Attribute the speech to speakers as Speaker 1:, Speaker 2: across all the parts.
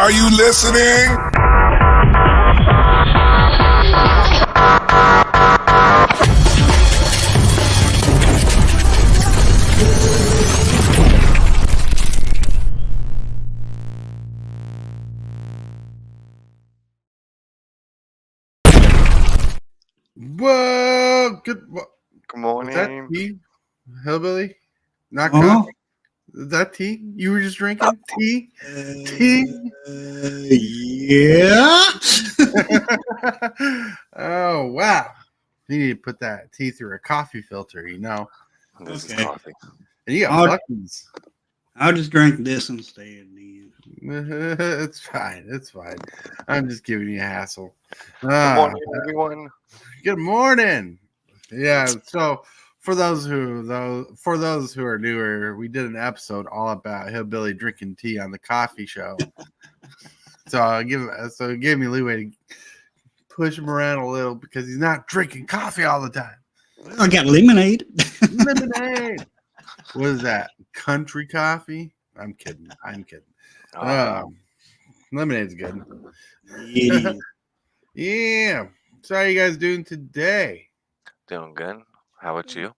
Speaker 1: Are you listening?
Speaker 2: Whoa! Good
Speaker 3: morning.
Speaker 2: Is that tea, hillbilly? Not coffee. Is that tea? You were just drinking tea? Tea?
Speaker 4: Yeah.
Speaker 2: Oh wow! You need to put that tea through a coffee filter, you know.
Speaker 3: This is
Speaker 4: Okay.
Speaker 3: coffee.
Speaker 2: And you got buttons.
Speaker 4: I'll just drink this instead. Then.
Speaker 2: It's fine. It's fine. I'm just giving you a hassle.
Speaker 3: Good morning, everyone.
Speaker 2: Good morning. Yeah. So for those who are newer, we did an episode all about hillbilly drinking tea on the coffee show. So it gave me leeway to push him around a little because he's not drinking coffee all the time.
Speaker 4: Well, I got lemonade.
Speaker 2: Lemonade. What is that? Country coffee? I'm kidding. Lemonade's good. Yeah. So how you guys doing today?
Speaker 3: Doing good. How about you?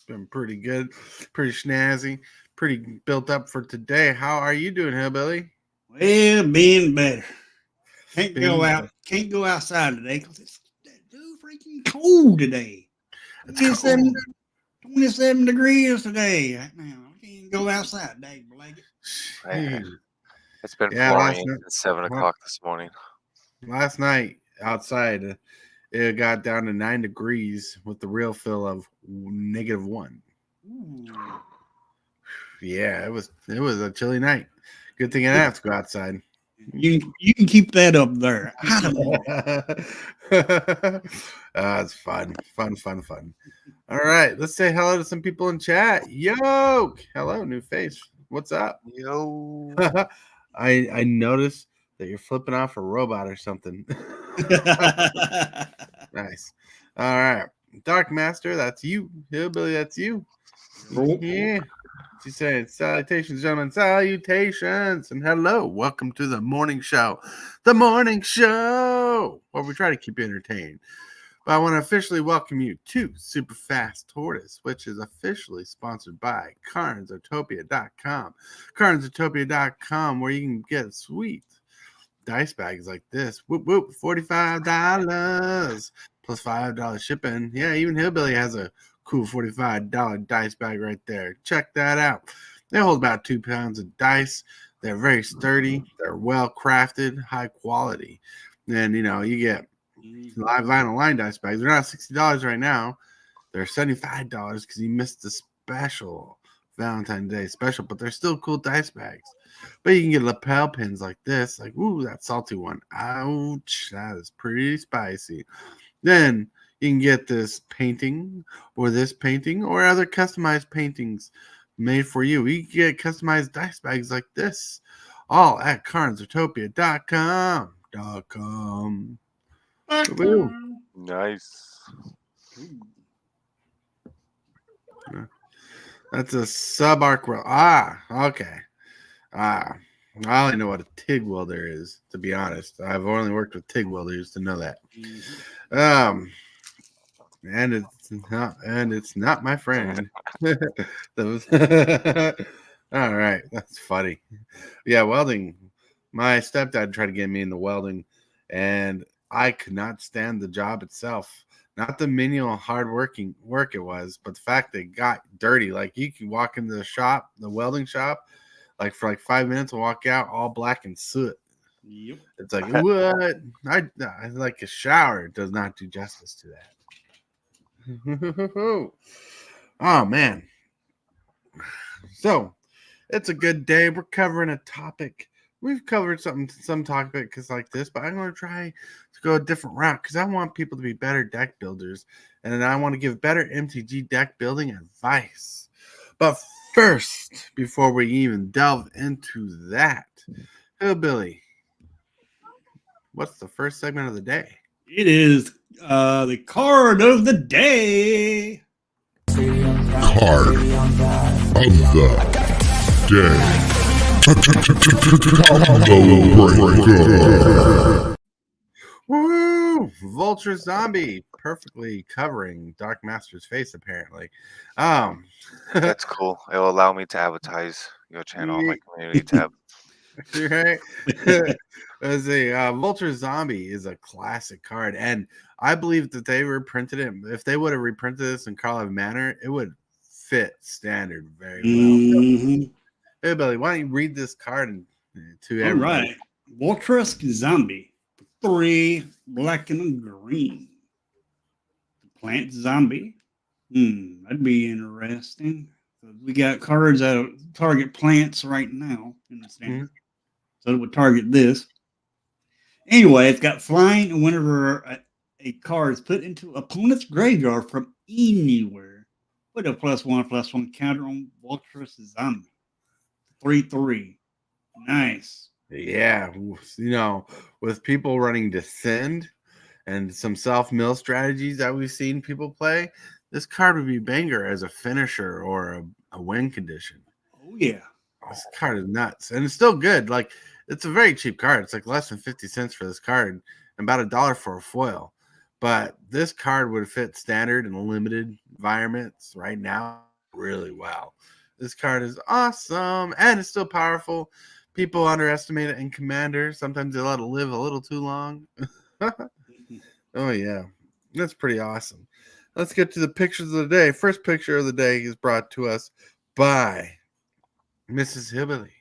Speaker 2: Been pretty good, pretty snazzy, pretty built up for today. How are you doing, hillbilly?
Speaker 4: Well, being better. Can't go outside today because it's too freaking cold today. 27 degrees today. Right now. I can't go outside, dang blanket.
Speaker 3: It's been pouring at 7 o'clock this morning.
Speaker 2: Last night outside, it got down to 9 degrees with the real feel of -1.
Speaker 4: Ooh.
Speaker 2: Yeah, it was a chilly night. Good thing I didn't have to go outside.
Speaker 4: You can keep that up there. I don't know.
Speaker 2: It's fun. All right, let's say hello to some people in chat. Yo, hello, new face. What's up?
Speaker 3: Yo.
Speaker 2: I noticed that you're flipping off a robot or something. Nice. All right, Dark Master, that's you. Hillbilly, that's you. Yeah. She's saying, salutations, gentlemen, salutations, and hello. Welcome to the morning show. The morning show, where we try to keep you entertained. But I want to officially welcome you to Super Fast Tortoise, which is officially sponsored by CardsUtopia.com. CardsUtopia.com, where you can get sweet dice bags like this. Whoop, whoop, $45 plus $5 shipping. Yeah, even Hillbilly has a cool $45 dice bag right there. Check that out. They hold about 2 pounds of dice. They're very sturdy. They're well crafted, high quality. And, you get live vinyl line dice bags. They're not $60 right now. They're $75 because you missed the special Valentine's Day special, but they're still cool dice bags. But you can get lapel pins like this. Like, ooh, that salty one. Ouch, that is pretty spicy. Then you can get this painting or other customized paintings made for you. You can get customized dice bags like this, all at CardsUtopia.com.
Speaker 3: Nice.
Speaker 2: That's a sub-arc roll. Okay. I only know what a TIG welder is, to be honest. I've only worked with TIG welders to know that. And it's not my friend. All right, that's funny. Yeah, welding. My stepdad tried to get me into welding, and I could not stand the job itself. Not the manual hard work it was, but the fact that it got dirty. Like, you could walk into the welding shop, like for 5 minutes and walk out all black and soot.
Speaker 4: Yep.
Speaker 2: It's like, what? I like a shower. It does not do justice to that. Oh man. So it's a good day. We're covering a topic. We've covered some topics like this, but I'm going to try to go a different route because I want people to be better deck builders, and I want to give better MTG deck building advice. But first, before we even delve into that, Hillbilly, what's the first segment of the day?
Speaker 4: It is the card of the day.
Speaker 1: Card of the day.
Speaker 2: Woo! Vulture Zombie perfectly covering Dark Master's face, apparently.
Speaker 3: That's cool. It'll allow me to advertise your channel on my community tab.
Speaker 2: Right? As a Vulture Zombie is a classic card, and I believe that they reprinted it. If they would have reprinted this in Carlisle Manor, it would fit standard very well.
Speaker 4: Mm-hmm.
Speaker 2: Hey, Billy, why don't you read this card to
Speaker 4: All
Speaker 2: everybody?
Speaker 4: right. Voltrusk Zombie. 3 black and a green. Plant Zombie. That'd be interesting. We got cards that target plants right now in the standard. So it would target this. Anyway, it's got flying, and whenever a card is put into opponent's graveyard from anywhere, put a +1/+1 counter on Voltrusk Zombie. 3/3. Nice.
Speaker 2: Yeah, with people running Descend and some self-mill strategies that we've seen people play, this card would be banger as a finisher or a win condition.
Speaker 4: Oh, yeah.
Speaker 2: This card is nuts. And it's still good. Like, it's a very cheap card. It's like less than 50 cents for this card and about $1 for a foil. But this card would fit standard and limited environments right now really well. This card is awesome, and it's still powerful. People underestimate it in Commander. Sometimes they let it live a little too long. Oh, yeah. That's pretty awesome. Let's get to the pictures of the day. First picture of the day is brought to us by Mrs. Hillbilly.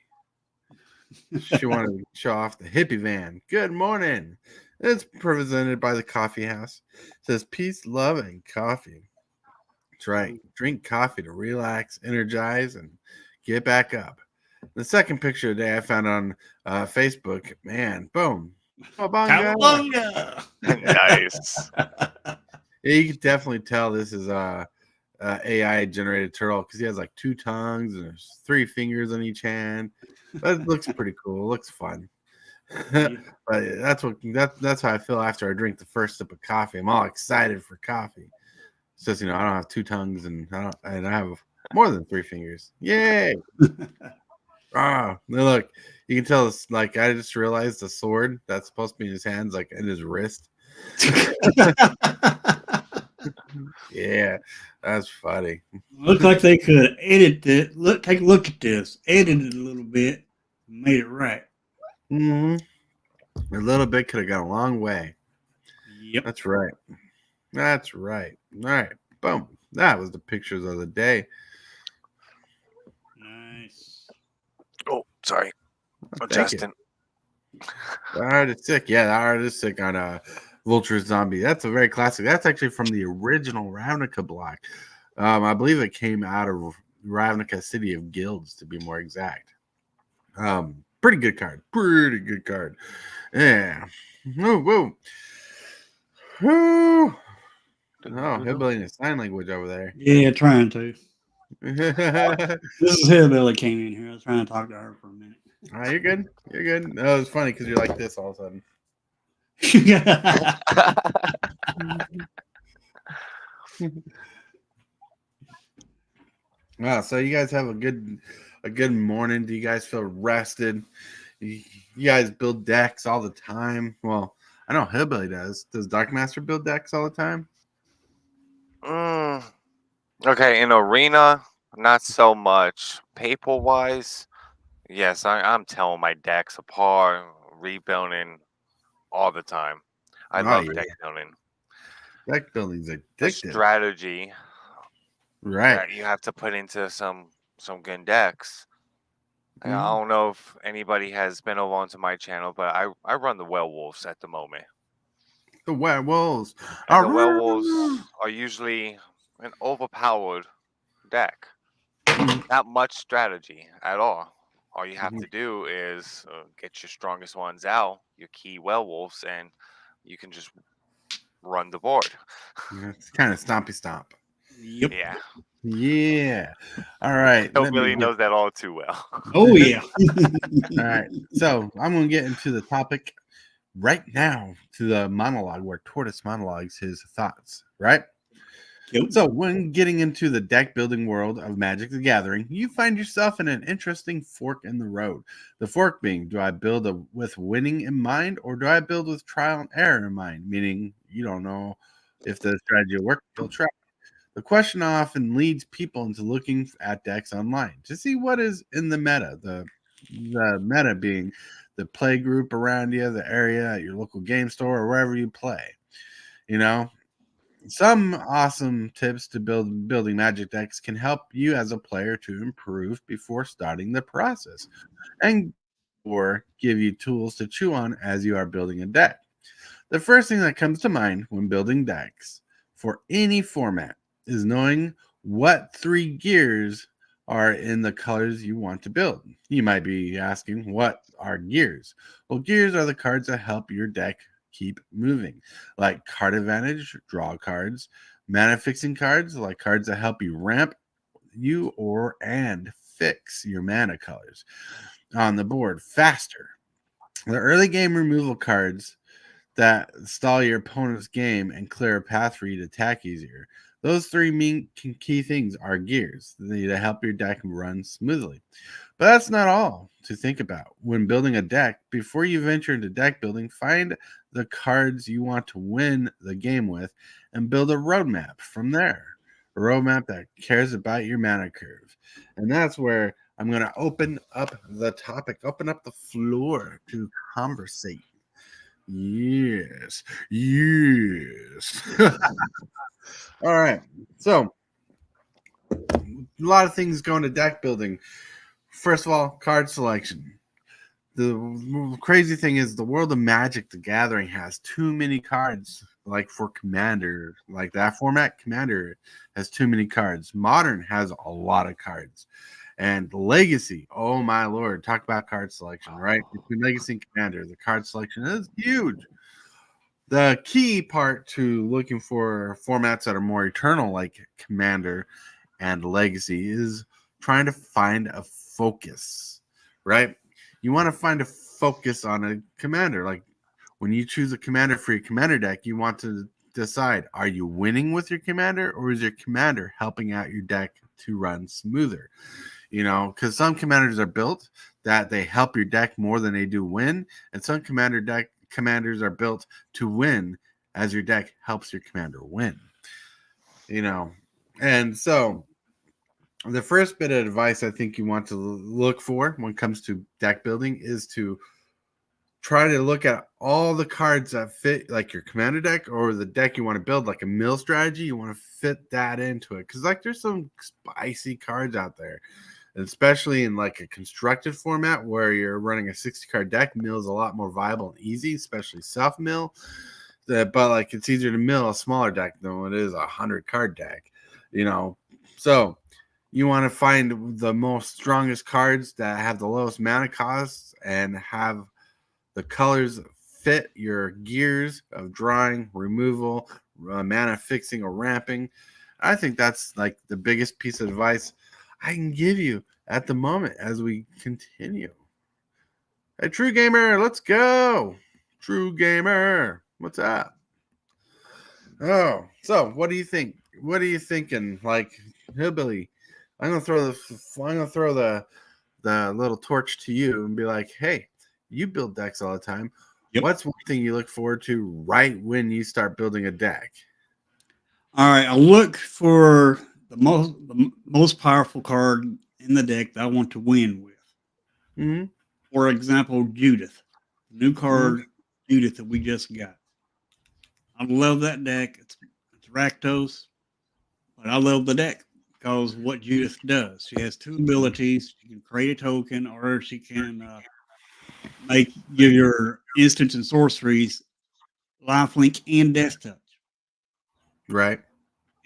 Speaker 2: She wanted to show off the hippie van. Good morning. It's presented by the Coffee House. It says peace, love, and coffee. That's right. Drink coffee to relax, energize, and get back up. The second picture of the day I found on Facebook. Man, boom.
Speaker 4: Cowabunga!
Speaker 3: Nice.
Speaker 2: Yeah, you can definitely tell this is a AI generated turtle because he has like 2 tongues and there's 3 fingers on each hand. But it looks pretty cool. It looks fun. But that's how I feel after I drink the first sip of coffee. I'm all excited for coffee. It's just I don't have 2 tongues and I have more than 3 fingers. Yay! Look, you can tell it's like I just realized the sword that's supposed to be in his hands, like in his wrist. Yeah, that's funny.
Speaker 4: Looks like they could edit it. Take a look at this. Edit it a little bit. Made it right.
Speaker 2: A little bit could have gone a long way.
Speaker 4: Yep.
Speaker 2: That's right. That's right. All right. Boom. That was the pictures of the day.
Speaker 4: Nice.
Speaker 3: Oh, sorry. Justin.
Speaker 2: The art is sick. Yeah, the art is sick on Vulture Zombie. That's a very classic. That's actually from the original Ravnica block. I believe it came out of Ravnica City of Guilds, to be more exact. Pretty good card. Pretty good card. Yeah. Whoa. Oh, Hillbilly in a sign language over there.
Speaker 4: Yeah, trying to. This is Hillbilly came in here. I was trying to talk to her for a minute.
Speaker 2: All right, you're good. You're good. No, it's funny because you're like this all of a sudden. Wow, so you guys have a good morning. Do you guys feel rested? You guys build decks all the time. Well, I know Hillbilly does. Does Darkmaster build decks all the time?
Speaker 3: Okay, in Arena, not so much. Paper-wise, yes, I'm telling my decks apart, rebuilding all the time. I love deck building.
Speaker 2: Deck building's addictive.
Speaker 3: The strategy,
Speaker 2: right?
Speaker 3: That you have to put into some good decks. I don't know if anybody has been over onto my channel, but I run the werewolves at the moment.
Speaker 2: The werewolves.
Speaker 3: And the werewolves are usually an overpowered deck. Not much strategy at all. All you have to do is get your strongest ones out, your key werewolves, and you can just run the board.
Speaker 2: It's kind of stompy stomp.
Speaker 4: Yep.
Speaker 3: Yeah.
Speaker 2: Yeah. All right.
Speaker 3: Nobody knows that all too well.
Speaker 4: Oh, yeah.
Speaker 2: All right. So I'm going to get into the topic right now to the monologue where Tortoise monologues his thoughts, right?
Speaker 4: Yep.
Speaker 2: So, when getting into the deck building world of Magic the Gathering, you find yourself in an interesting fork in the road. The fork being, do I build with winning in mind, or do I build with trial and error in mind? Meaning, you don't know if the strategy will work, you'll try. The question often leads people into looking at decks online to see what is in the meta. The meta being the play group around you, the area at your local game store, or wherever you play. You know, some awesome tips to building Magic decks can help you as a player to improve before starting the process, and or give you tools to chew on as you are building a deck. The first thing that comes to mind when building decks for any format is knowing what 3 gears are in the colors you want to build. You might be asking, what are gears? Well, gears are the cards that help your deck keep moving, like card advantage, draw cards, mana fixing cards, like cards that help you ramp you or and fix your mana colors on the board faster. The early game removal cards that stall your opponent's game and clear a path for you to attack easier. Those three key things are gears to help your deck run smoothly. But that's not all to think about. When building a deck, before you venture into deck building, find the cards you want to win the game with and build a roadmap from there. A roadmap that cares about your mana curve. And that's where I'm going to open up the topic, open up the floor to conversate. Yes. All right. So, a lot of things go into deck building. First of all, card selection. The crazy thing is the world of Magic the Gathering has too many cards. Like for Commander, like that format, Commander has too many cards. Modern has a lot of cards. And Legacy, oh my lord, talk about card selection, right? Between Legacy and Commander, the card selection is huge. The key part to looking for formats that are more eternal, like Commander and Legacy, is trying to find a focus, right? You want to find a focus on a Commander. Like when you choose a Commander for your Commander deck, you want to decide, are you winning with your Commander, or is your Commander helping out your deck to run smoother? You know, because some Commanders are built that they help your deck more than they do win, and some commanders are built to win as your deck helps your commander win. You know, and so the first bit of advice I think you want to look for when it comes to deck building is to try to look at all the cards that fit like your commander deck or the deck you want to build, like a mill strategy. You want to fit that into it because like there's some spicy cards out there, especially in like a constructed format where you're running a 60 card deck. Mill is a lot more viable and easy, especially self mill. But like it's easier to mill a smaller deck than it is a 100 card deck, you know. So you want to find the most strongest cards that have the lowest mana costs and have the colors fit your gears of drawing, removal, mana fixing, or ramping. I think that's like the biggest piece of advice I can give you at the moment as we continue. Hey, True Gamer, let's go. True Gamer, what's up? Oh, so what do you think? What are you thinking? Like, Hillbilly, I'm gonna throw the little torch to you and be like, hey, you build decks all the time.
Speaker 4: Yep.
Speaker 2: What's one thing you look forward to right when you start building a deck?
Speaker 4: All right, I look for the most powerful card in the deck that I want to win with.
Speaker 2: Mm-hmm.
Speaker 4: For example, Judith, new card Judith that we just got. I love that deck. It's Rakdos, but I love the deck because what Judith does. She has 2 abilities. She can create a token, or she can give your instants and sorceries lifelink and death touch.
Speaker 2: Right.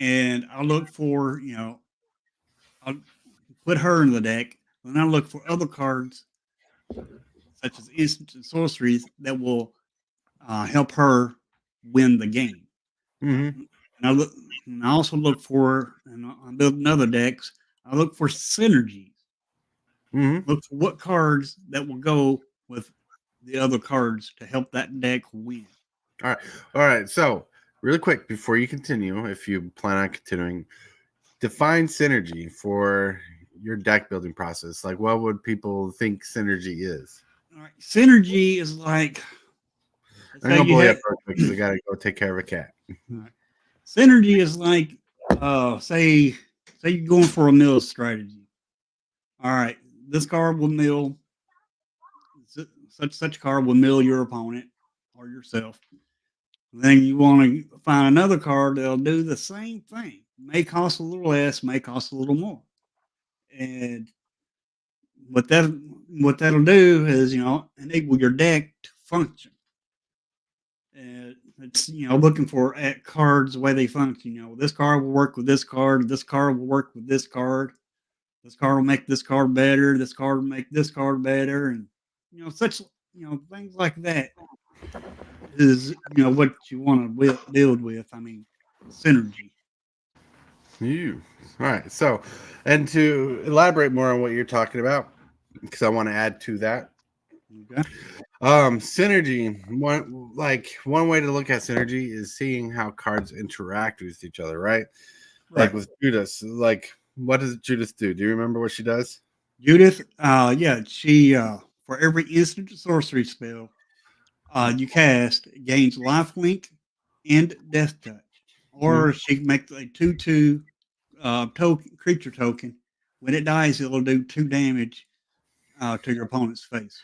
Speaker 4: And I look for, I'll put her in the deck, and I look for other cards such as instants and sorceries that will help her win the game.
Speaker 2: Mm-hmm.
Speaker 4: And I also look for, and I build other decks. I look for synergies.
Speaker 2: Mm-hmm.
Speaker 4: Look for what cards that will go with the other cards to help that deck win.
Speaker 2: All right. So Really quick before you continue, if you plan on continuing, define synergy for your deck building process. Like, what would people think synergy is?
Speaker 4: All right. Synergy is like, let's
Speaker 2: I'm
Speaker 4: say
Speaker 2: gonna
Speaker 4: you
Speaker 2: blow you
Speaker 4: had,
Speaker 2: up real quick because I gotta go take care of a cat.
Speaker 4: all right. Synergy is like, say you're going for a mill strategy. All right. This card will mill, such card will mill your opponent or yourself. Then you want to find another card that'll do the same thing. May cost a little less, may cost a little more. And what that what that'll do is, enable your deck to function. And it's looking for at cards the way they function. This card will work with this card. This card will work with this card. This card will make this card better. This card will make this card better, and such things like that is what you want to build with. I mean, synergy.
Speaker 2: You. All right. So, and to elaborate more on what you're talking about, because I want to add to that.
Speaker 4: Okay.
Speaker 2: Synergy. One way to look at synergy is seeing how cards interact with each other, right? Like
Speaker 4: Right.
Speaker 2: with Judas. Like, what does Judas do? Do you remember what she does?
Speaker 4: Judith, yeah, she for every instant sorcery spell you cast gains lifelink and death touch, or she can make a 2/2 token creature token. When it dies, it'll do 2 damage to your opponent's face.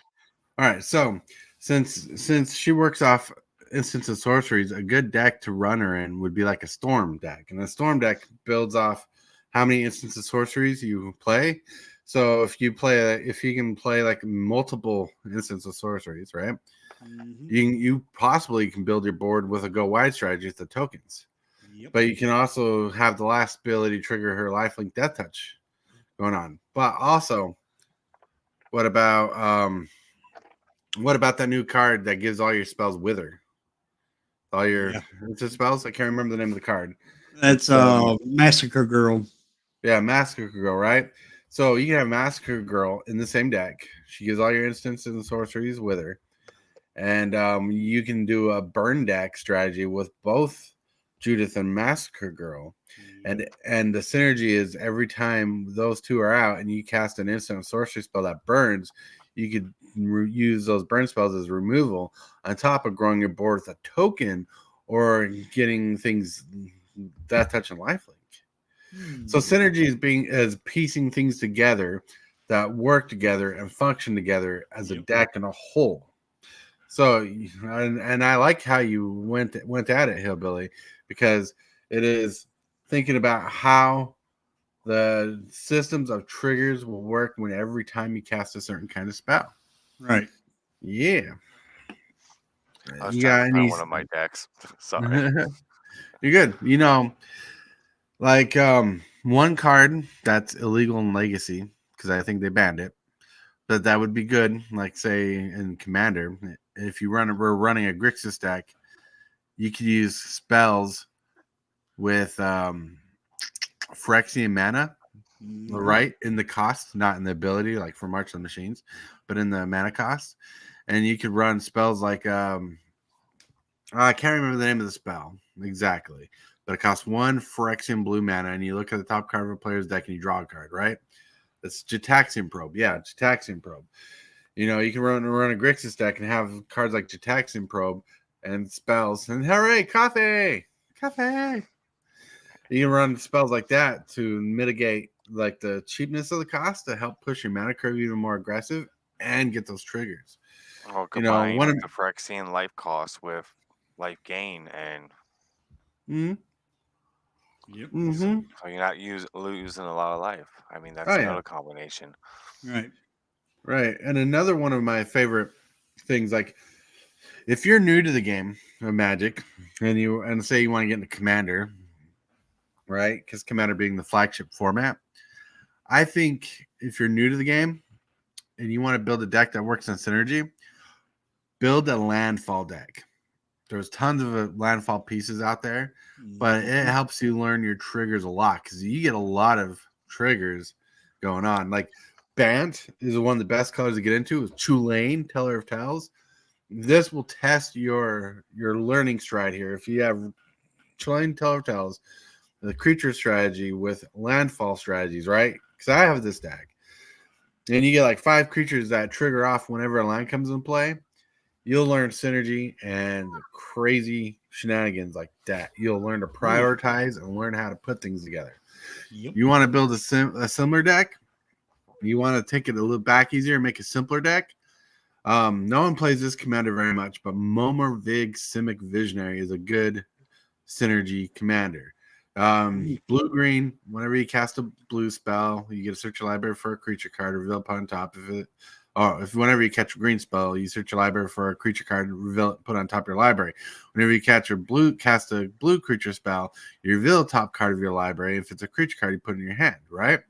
Speaker 2: All right. So, since she works off instants of sorceries, a good deck to run her in would be like a storm deck, and a storm deck builds off how many instances of sorceries you play. So if you can play like multiple instances of sorceries, right?
Speaker 4: Mm-hmm.
Speaker 2: You possibly can build your board with a go wide strategy with the tokens.
Speaker 4: Yep.
Speaker 2: But you can also have the last ability trigger her lifelink death touch going on. But also, what about that new card that gives all your spells wither? All your spells? I can't remember the name of the card.
Speaker 4: That's Massacre Girl.
Speaker 2: Yeah, Massacre Girl, right? So you can have Massacre Girl in the same deck. She gives all your instances and sorceries with her. And you can do a burn deck strategy with both Judith and Massacre Girl. And the synergy is every time those two are out and you cast an instant sorcery spell that burns, you could use those burn spells as removal on top of growing your board with a token or getting things that touch and lifelink. So synergy is piecing things together that work together and function together as a deck and a whole. So, and I like how you went at it, Hillbilly, because it is thinking about how the systems of triggers will work when every time you cast a certain kind of spell.
Speaker 4: Right.
Speaker 2: Yeah.
Speaker 3: I was trying to find one of my decks. Sorry.
Speaker 2: You're good. Like one card that's illegal in Legacy, because I think they banned it. But that would be good, like say in Commander. If we're running a Grixis deck, you could use spells with Phyrexian mana, right? In the cost, not in the ability, like for March of the Machines, but in the mana cost. And you could run spells like I can't remember the name of the spell exactly, but it costs 1 Phyrexian blue mana, and you look at the top card of a player's deck and you draw a card, right? It's Jataxian Probe. Yeah, Jataxian Probe. You can run a Grixis deck and have cards like Jataxian Probe and spells. And hooray, coffee! Coffee! You can run spells like that to mitigate like the cheapness of the cost to help push your mana curve even more aggressive and get those triggers.
Speaker 3: Or combine the Phyrexian life cost with life gain and so you're not losing a lot of life. I mean, that's another combination.
Speaker 2: Right. And another one of my favorite things, like if you're new to the game of Magic and say you want to get into Commander, right? Because Commander being the flagship format, I think if you're new to the game and you want to build a deck that works on synergy, build a landfall deck. There's tons of landfall pieces out there, but it helps you learn your triggers a lot because you get a lot of triggers going on. Like Bant is one of the best colors to get into. Tulane, Teller of Tales. This will test your learning stride here. If you have Chilean Teller of Tells, the creature strategy with landfall strategies, right? Because I have this deck. And you get like 5 creatures that trigger off whenever a land comes in play. You'll learn synergy and crazy shenanigans like that. You'll learn to prioritize and learn how to put things together.
Speaker 4: Yep.
Speaker 2: You want to build a similar deck? You want to take it a little back easier and make a simpler deck? No one plays this commander very much, but Momor Vig Simic Visionary is a good synergy commander. Blue-green, whenever you cast a blue spell, you get to search your library for a creature card, reveal it, put on top of it. Or if whenever you catch a green spell, you search your library for a creature card, reveal it, put on top of your library. Whenever you cast a blue creature spell, you reveal the top card of your library. If it's a creature card, you put it in your hand, right?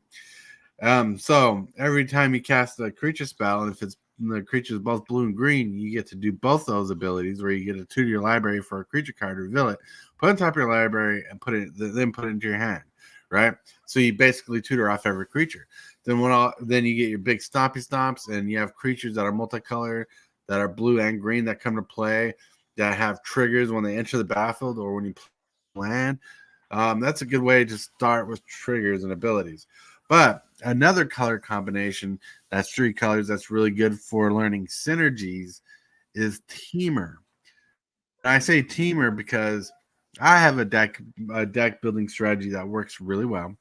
Speaker 2: So every time you cast a creature spell, and if it's the creature is both blue and green, you get to do both those abilities where you get to tutor your library for a creature card, reveal it, put it on top of your library, and then put it into your hand, right? So you basically tutor off every creature. Then you get your big stompy stomps, and you have creatures that are multicolored, that are blue and green that come to play, that have triggers when they enter the battlefield or when you land. That's a good way to start with triggers and abilities. But another color combination that's 3 colors that's really good for learning synergies is Teamer. I say Teamer because I have a deck building strategy that works really well.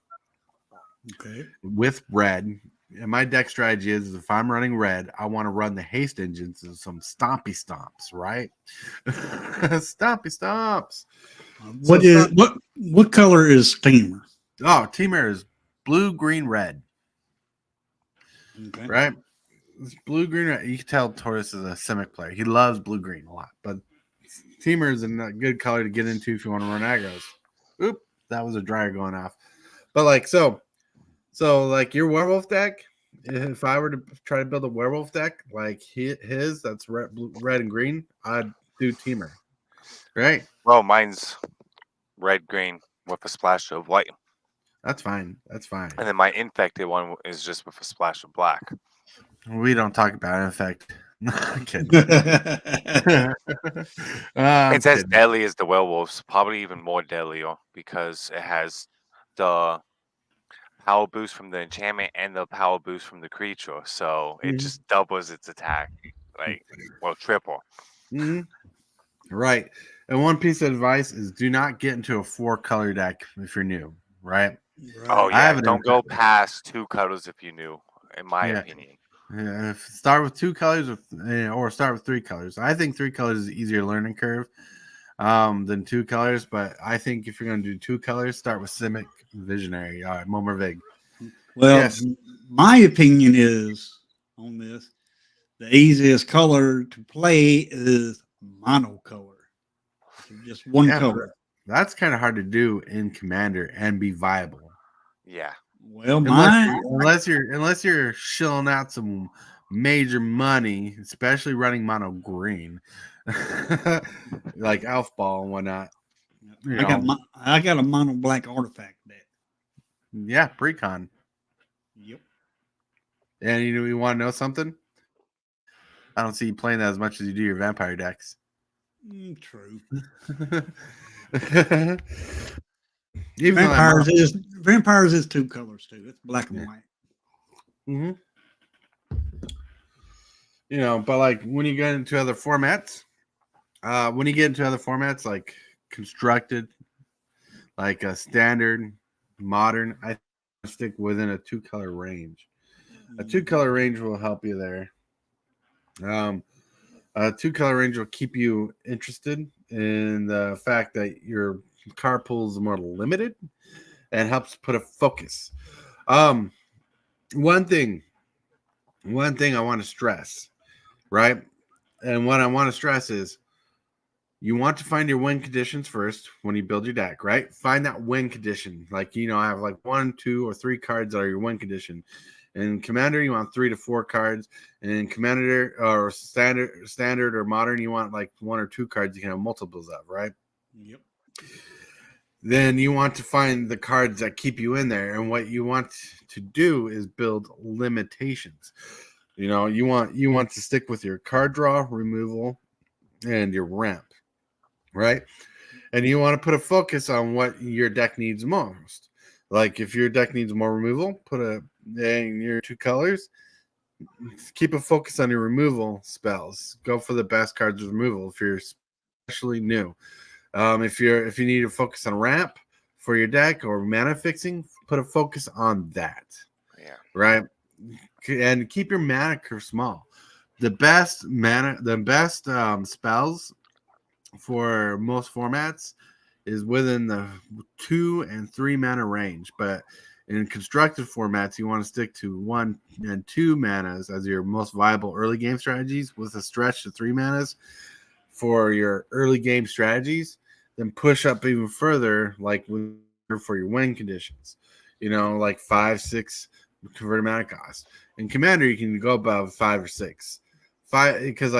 Speaker 4: Okay.
Speaker 2: With red. And my deck strategy is if I'm running red, I want to run the haste engines and some stompy stomps, right? Stompy stomps.
Speaker 4: What color is Teamer?
Speaker 2: Oh, Teamer is blue, green, red.
Speaker 4: Okay.
Speaker 2: Right? It's blue, green, red. You can tell Taurus is a Simic player. He loves blue, green a lot. But Teamer is a good color to get into if you want to run aggros. Oop, that was a dryer going off. But like so like your werewolf deck, if I were to try to build a werewolf deck like his that's red and green, I'd do Teamer. Right?
Speaker 3: Well, mine's red green with a splash of white.
Speaker 2: That's fine. That's fine.
Speaker 3: And then my infected one is just with a splash of black.
Speaker 2: We don't talk about it. In fact, I'm kidding.
Speaker 3: It's as deadly as the werewolves, probably even more deadly because it has the power boost from the enchantment and the power boost from the creature. So it just doubles its attack, triple.
Speaker 2: Mm-hmm. Right. And one piece of advice is do not get into a 4-color deck if you're new, right?
Speaker 3: Oh, yeah. Don't go past 2 colors if you're new, in my opinion.
Speaker 2: Yeah, start with 2 colors or start with 3 colors. I think 3 colors is an easier learning curve than 2 colors, but I think if you're going to do 2 colors, start with Simic Visionary, Momor Vig.
Speaker 4: Well,
Speaker 2: yes.
Speaker 4: My opinion is on this, the easiest color to play is monocolor. Just one color.
Speaker 2: That's kind of hard to do in Commander and be viable.
Speaker 3: Yeah.
Speaker 4: Well,
Speaker 2: unless you're shilling out some major money, especially running mono green, like Elf Ball and whatnot.
Speaker 4: I got a mono black artifact deck.
Speaker 2: Yeah, Precon.
Speaker 4: Yep.
Speaker 2: And you want to know something? I don't see you playing that as much as you do your vampire decks.
Speaker 4: True. Vampires is 2 colors too. It's black and white.
Speaker 2: Mm-hmm. But like when you get into other formats, like constructed, like a standard, modern, I stick within a 2-color range. A 2-color range will help you there. A 2-color range will keep you interested in the fact that your card pool is more limited and helps put a focus. One thing I want to stress, right? And what I want to stress is you want to find your win conditions first when you build your deck, right? Find that win condition. Like, I have like 1, 2, or 3 cards that are your win condition. In Commander, you want 3 to 4 cards. And in Commander or standard or modern, you want like 1 or 2 cards you can have multiples of, right?
Speaker 4: Yep.
Speaker 2: Then you want to find the cards that keep you in there. And what you want to do is build limitations. You want to stick with your card draw, removal, and your ramp, right? And you want to put a focus on what your deck needs most. Like if your deck needs more removal, put in your 2 colors. Keep a focus on your removal spells. Go for the best cards with removal if you're especially new. If you need to focus on ramp for your deck or mana fixing, put a focus on that.
Speaker 3: Yeah.
Speaker 2: Right. And keep your mana curve small. The best spells for most formats is within the 2 and 3 mana range, but in constructed formats, you want to stick to 1 and 2 manas as your most viable early game strategies, with a stretch to 3 manas for your early game strategies. Then push up even further, like for your win conditions, like 5, 6 converted mana cost. In Commander, you can go above 5 or 6. 5 because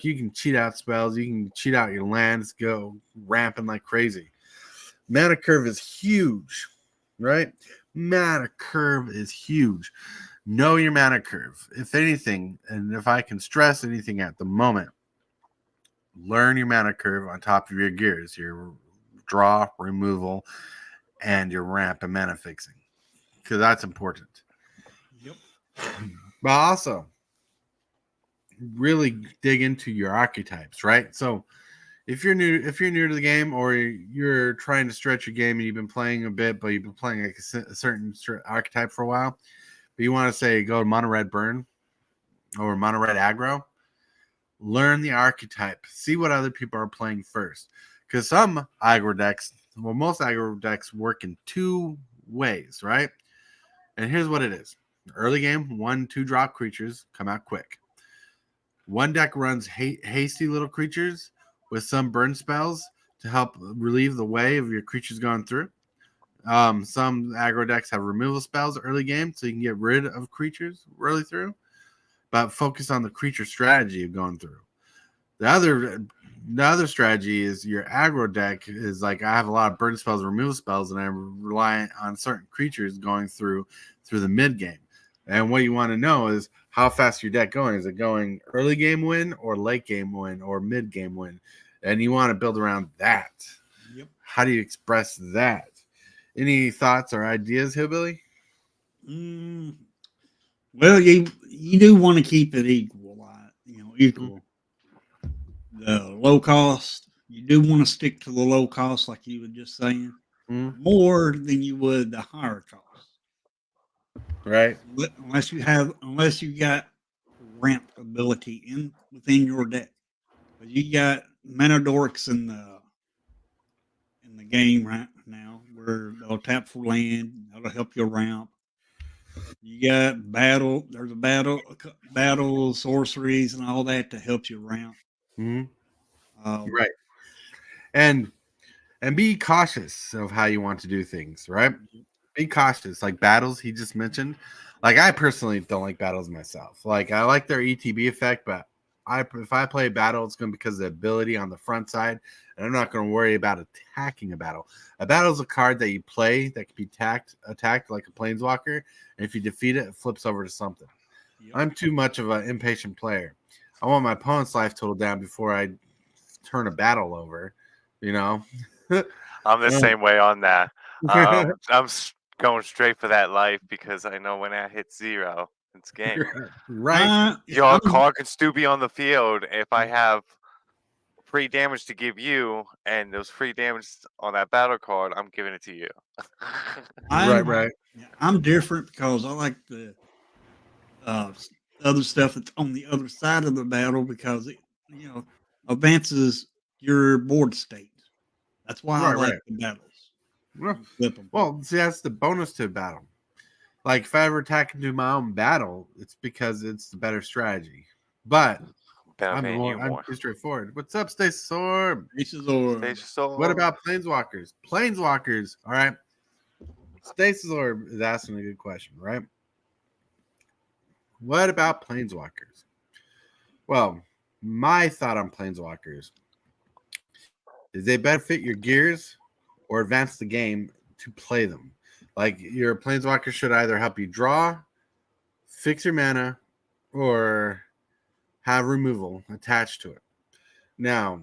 Speaker 2: you can cheat out spells, you can cheat out your lands, go ramping like crazy. Mana curve is huge, right? Mana curve is huge. Know your mana curve. If anything, and if I can stress anything at the moment, learn your mana curve on top of your gears, your draw, removal, and your ramp and mana fixing, because that's important.
Speaker 4: Yep.
Speaker 2: But also, really dig into your archetypes, right? So if you're new to the game, or you're trying to stretch your game and you've been playing a bit, but you've been playing like a certain archetype for a while, but you want to say go to mono red burn or mono red aggro, learn the archetype, see what other people are playing first, because some aggro decks, most aggro decks work in 2 ways, right? And here's what it is: early game, 1-2 drop creatures come out quick. One deck runs hasty little creatures with some burn spells to help relieve the way of your creatures going through. Some aggro decks have removal spells early game, so you can get rid of creatures early through, but focus on the creature strategy of going through. The other strategy is your aggro deck is like, I have a lot of burn spells, removal spells, and I'm reliant on certain creatures going through the mid game. And what you want to know is how fast your deck going. Is it going early game win or late game win or mid game win? And you want to build around that.
Speaker 4: Yep.
Speaker 2: How do you express that? Any thoughts or ideas, Hillbilly?
Speaker 4: Well, you do want to keep it equal, equal. The low cost, you do want to stick to the low cost, like you were just saying, more than you would the higher cost.
Speaker 2: Right.
Speaker 4: Unless you got ramp ability within your deck. But you got mana dorks in the game right now, where they'll tap for land, that'll help you ramp. You got battle. There's a battle sorceries and all that to help you ramp.
Speaker 2: Right. And be cautious of how you want to do things, right? Be cautious. Like battles, he just mentioned. Like, I personally don't like battles myself. Like, I like their ETB effect, but if I play a battle, it's going to be because of the ability on the front side, and I'm not going to worry about attacking a battle. A battle is a card that you play that can be attacked like a planeswalker, and if you defeat it, it flips over to something. Yep. I'm too much of an impatient player. I want my opponent's life total down before I turn a battle over,
Speaker 3: I'm the same way on that. I'm going straight for that life, because I know when I hit 0, it's game.
Speaker 2: Right.
Speaker 3: Your card can still be on the field. If I have free damage to give you, and those free damage on that battle card, I'm giving it to you.
Speaker 2: Right.
Speaker 4: I'm different because I like the other stuff that's on the other side of the battle, because it advances your board state. That's why I like the battles.
Speaker 2: Well, see, that's the bonus to a battle. Like, if I ever attack into my own battle, it's because it's the better strategy. But I'm too straightforward. What's up, Stasis Orb? What about Planeswalkers? Planeswalkers, all right. Stasis Orb is asking a good question, right? What about Planeswalkers? Well, my thought on Planeswalkers is they better fit your gears or advance the game to play them. Like, your Planeswalker should either help you draw, fix your mana, or have removal attached to it. Now,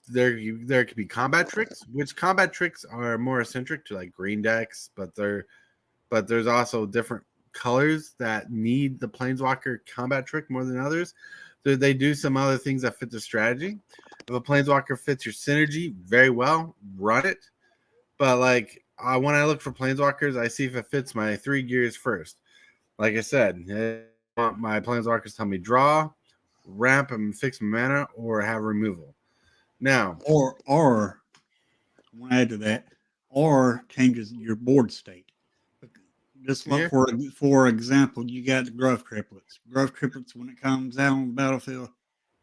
Speaker 2: there could be combat tricks, which combat tricks are more eccentric to like green decks, but there's also different colors that need the planeswalker combat trick more than others. So they do some other things that fit the strategy. If a planeswalker fits your synergy very well, run it. But like when I look for planeswalkers, I see if it fits my 3 gears first. Like I said, my planeswalkers tell me draw, ramp, and fix my mana, or have removal. Now,
Speaker 4: or I want to add to that, or changes your board state. Just like for example, you got the Gruff Triplets. Gruff Triplets, when it comes out on the battlefield,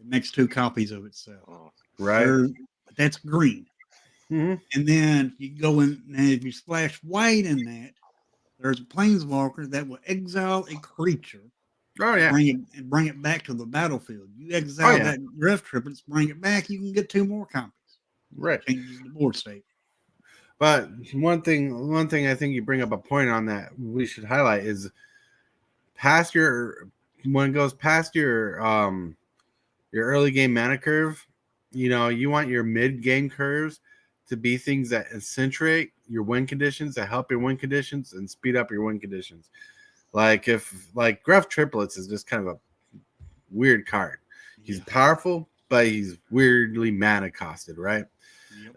Speaker 4: it makes 2 copies of itself.
Speaker 2: right?
Speaker 4: That's green.
Speaker 2: Mm-hmm.
Speaker 4: And then you go in, and if you splash white in that, there's a planeswalker that will exile a creature.
Speaker 2: Oh yeah,
Speaker 4: bring it back to the battlefield. You exile that Gruff Triplets, bring it back. You can get 2 more copies.
Speaker 2: Right.
Speaker 4: It changes the board state.
Speaker 2: But one thing I think you bring up a point on that we should highlight is when it goes past your early game mana curve, you want your mid game curves to be things that accentuate your win conditions, that help your win conditions and speed up your win conditions. Like Gruff Triplets is just kind of a weird card. He's powerful, but he's weirdly mana costed, right? Yep.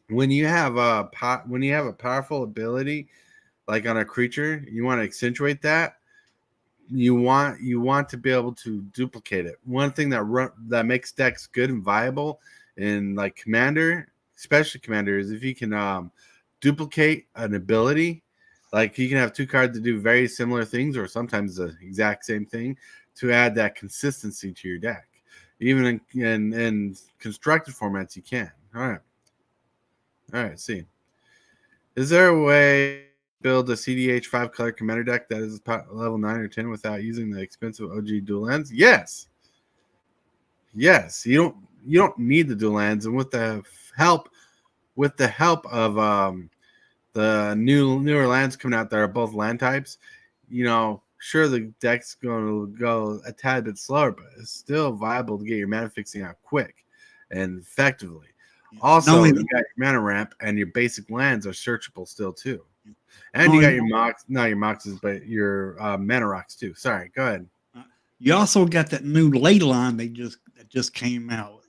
Speaker 2: When you have a powerful ability like on a creature, you want to accentuate that. You want to be able to duplicate it. One thing that makes decks good and viable in like Commander, especially Commander, is if you can duplicate an ability. Like you can have 2 cards that do very similar things, or sometimes the exact same thing, to add that consistency to your deck. Even in constructed formats, you can. All right. See, is there a way to build a CDH 5-color commander deck that is level 9 or 10 without using the expensive OG dual lands? Yes. You don't need the dual lands, and with the help of the newer lands coming out that are both land types, sure the deck's going to go a tad bit slower, but it's still viable to get your mana fixing out quick and effectively. Also, you got your mana ramp, and your basic lands are searchable still too. And you got your Moxes, but your mana rocks too. Sorry, go ahead.
Speaker 4: You also got that new ley line that just came out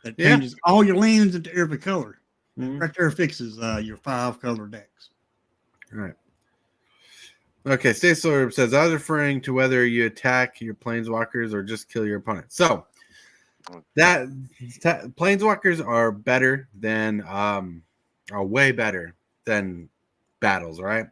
Speaker 4: that changes all your lands into every color. Mm-hmm. Right there fixes your 5-color decks.
Speaker 2: All right. Okay, Stay Solar says, I was referring to whether you attack your planeswalkers or just kill your opponent. So that planeswalkers are better than are way better than battles, right?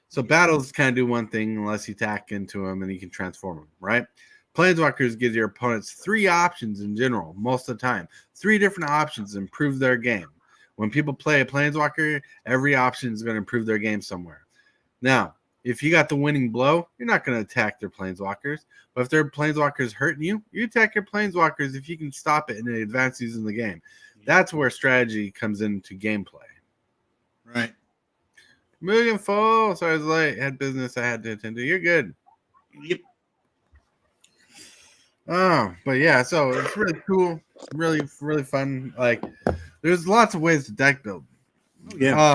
Speaker 2: So battles kind of do one thing unless you attack into them and you can transform them, right? Planeswalkers gives your opponents 3 options in general, most of the time. 3 different options to improve their game. When people play a planeswalker, every option is going to improve their game somewhere. Now, if you got the winning blow, you're not going to attack their planeswalkers. But if their planeswalkers hurting you, you attack your planeswalkers if you can stop it in the advanced using the game. That's where strategy comes into gameplay.
Speaker 4: Right.
Speaker 2: Million full. Sorry I was late. Had business I had to attend to. You're good.
Speaker 4: Yep.
Speaker 2: Oh, but yeah, so it's really cool. Really, really fun. Like, there's lots of ways to deck build.
Speaker 4: Yeah.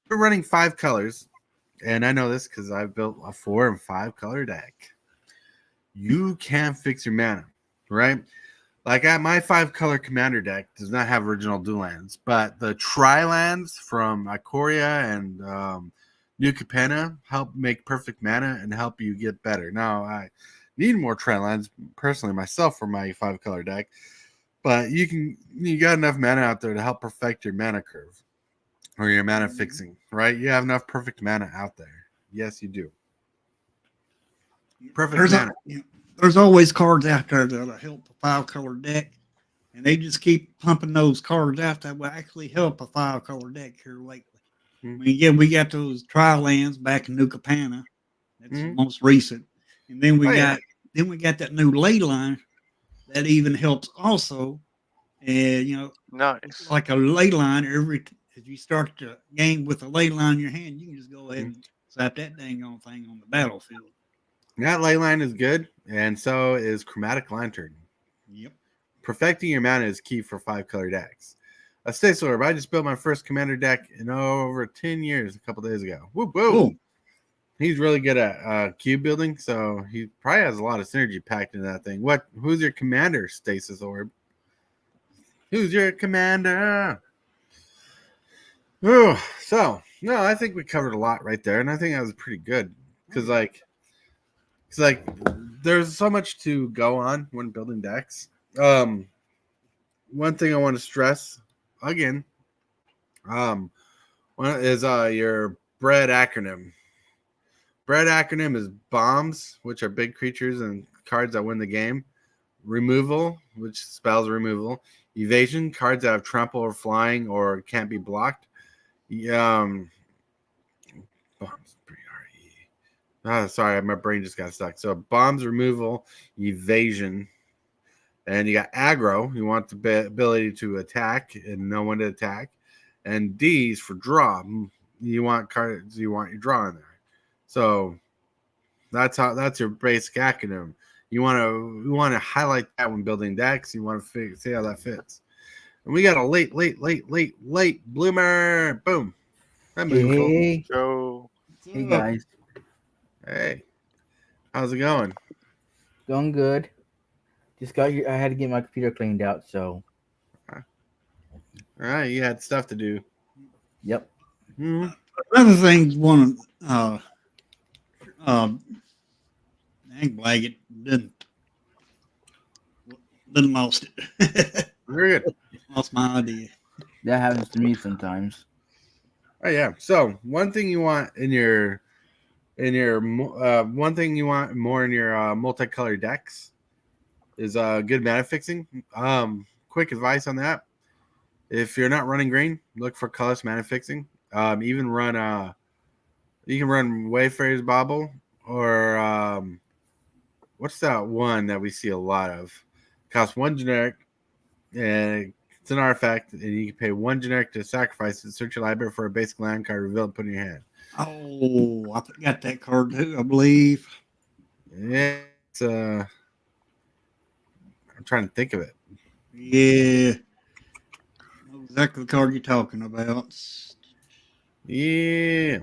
Speaker 2: We're running 5 colors. And I know this because I've built a 4 and 5 color deck. You can fix your mana, right? Like my 5 color commander deck does not have original dual lands, but the tri lands from Ikoria and New Capenna help make perfect mana and help you get better. Now I need more tri lands personally myself for my 5 color deck, but you got enough mana out there to help perfect your mana curve. Or your mana fixing, right? You have enough perfect mana out there. Yes, you do. Perfect mana.
Speaker 4: There's always cards out there that'll help a 5-color deck, and they just keep pumping those cards out that will actually help a 5-color deck here lately. Mm-hmm. I mean, we got those tri-lands back in New Capenna. That's the most recent. And then we got that new ley line that even helps also. And
Speaker 3: nice.
Speaker 4: Like a ley line if you start the game with a ley line in your hand, you can just go ahead and slap that dang on thing on the battlefield.
Speaker 2: That Leyline is good, and so is Chromatic Lantern.
Speaker 4: Yep.
Speaker 2: Perfecting your mana is key for 5-color decks. Stay Orb, I just built my first commander deck in over 10 years a couple days ago. Whoop, whoop.
Speaker 4: Cool.
Speaker 2: He's really good at cube building, so he probably has a lot of synergy packed into that thing. Who's your commander, Stasis Orb? Who's your commander? Oh, so no, I think we covered a lot right there, and I think that was pretty good because there's so much to go on when building decks. One thing I want to stress again, one is your bread acronym. Bread acronym is bombs, which are big creatures and cards that win the game. Removal, which spells removal. Evasion, cards that have trample or flying or can't be blocked. Bombs, sorry, my brain just got stuck. So bombs, removal, evasion, and you got aggro. You want the ability to attack and know when to attack, and D's for draw. You want cards. You want your draw in there. So that's your basic acronym. You want to highlight that when building decks. You want to see how that fits. And we got a late bloomer. Boom.
Speaker 1: Hey,
Speaker 3: So
Speaker 1: hey guys,
Speaker 2: Hey, how's it going?
Speaker 1: going good. Just got here. I had to get my computer cleaned out, so
Speaker 2: All right, you had stuff to do.
Speaker 1: yep.
Speaker 2: Mm-hmm.
Speaker 4: Another thing, one Blanket didn't lost it.
Speaker 2: Very good.
Speaker 4: Lost my idea.
Speaker 1: That happens to me sometimes.
Speaker 2: Oh yeah. So one thing you want in your one thing you want more in your multicolored decks is good mana fixing. Quick advice on that: if you're not running green, look for colorless mana fixing. Even run you can run Wayfarer's Bauble or what's that one that we see a lot of? Costs 1 generic, and it's an artifact, and you can pay 1 generic to sacrifice it, search your library for a basic land card, reveal it, put it in your hand.
Speaker 4: Oh, I got that card too, I believe.
Speaker 2: Yeah, it's I'm trying to think of it.
Speaker 4: Yeah. I know exactly the card you're talking about.
Speaker 2: Yeah.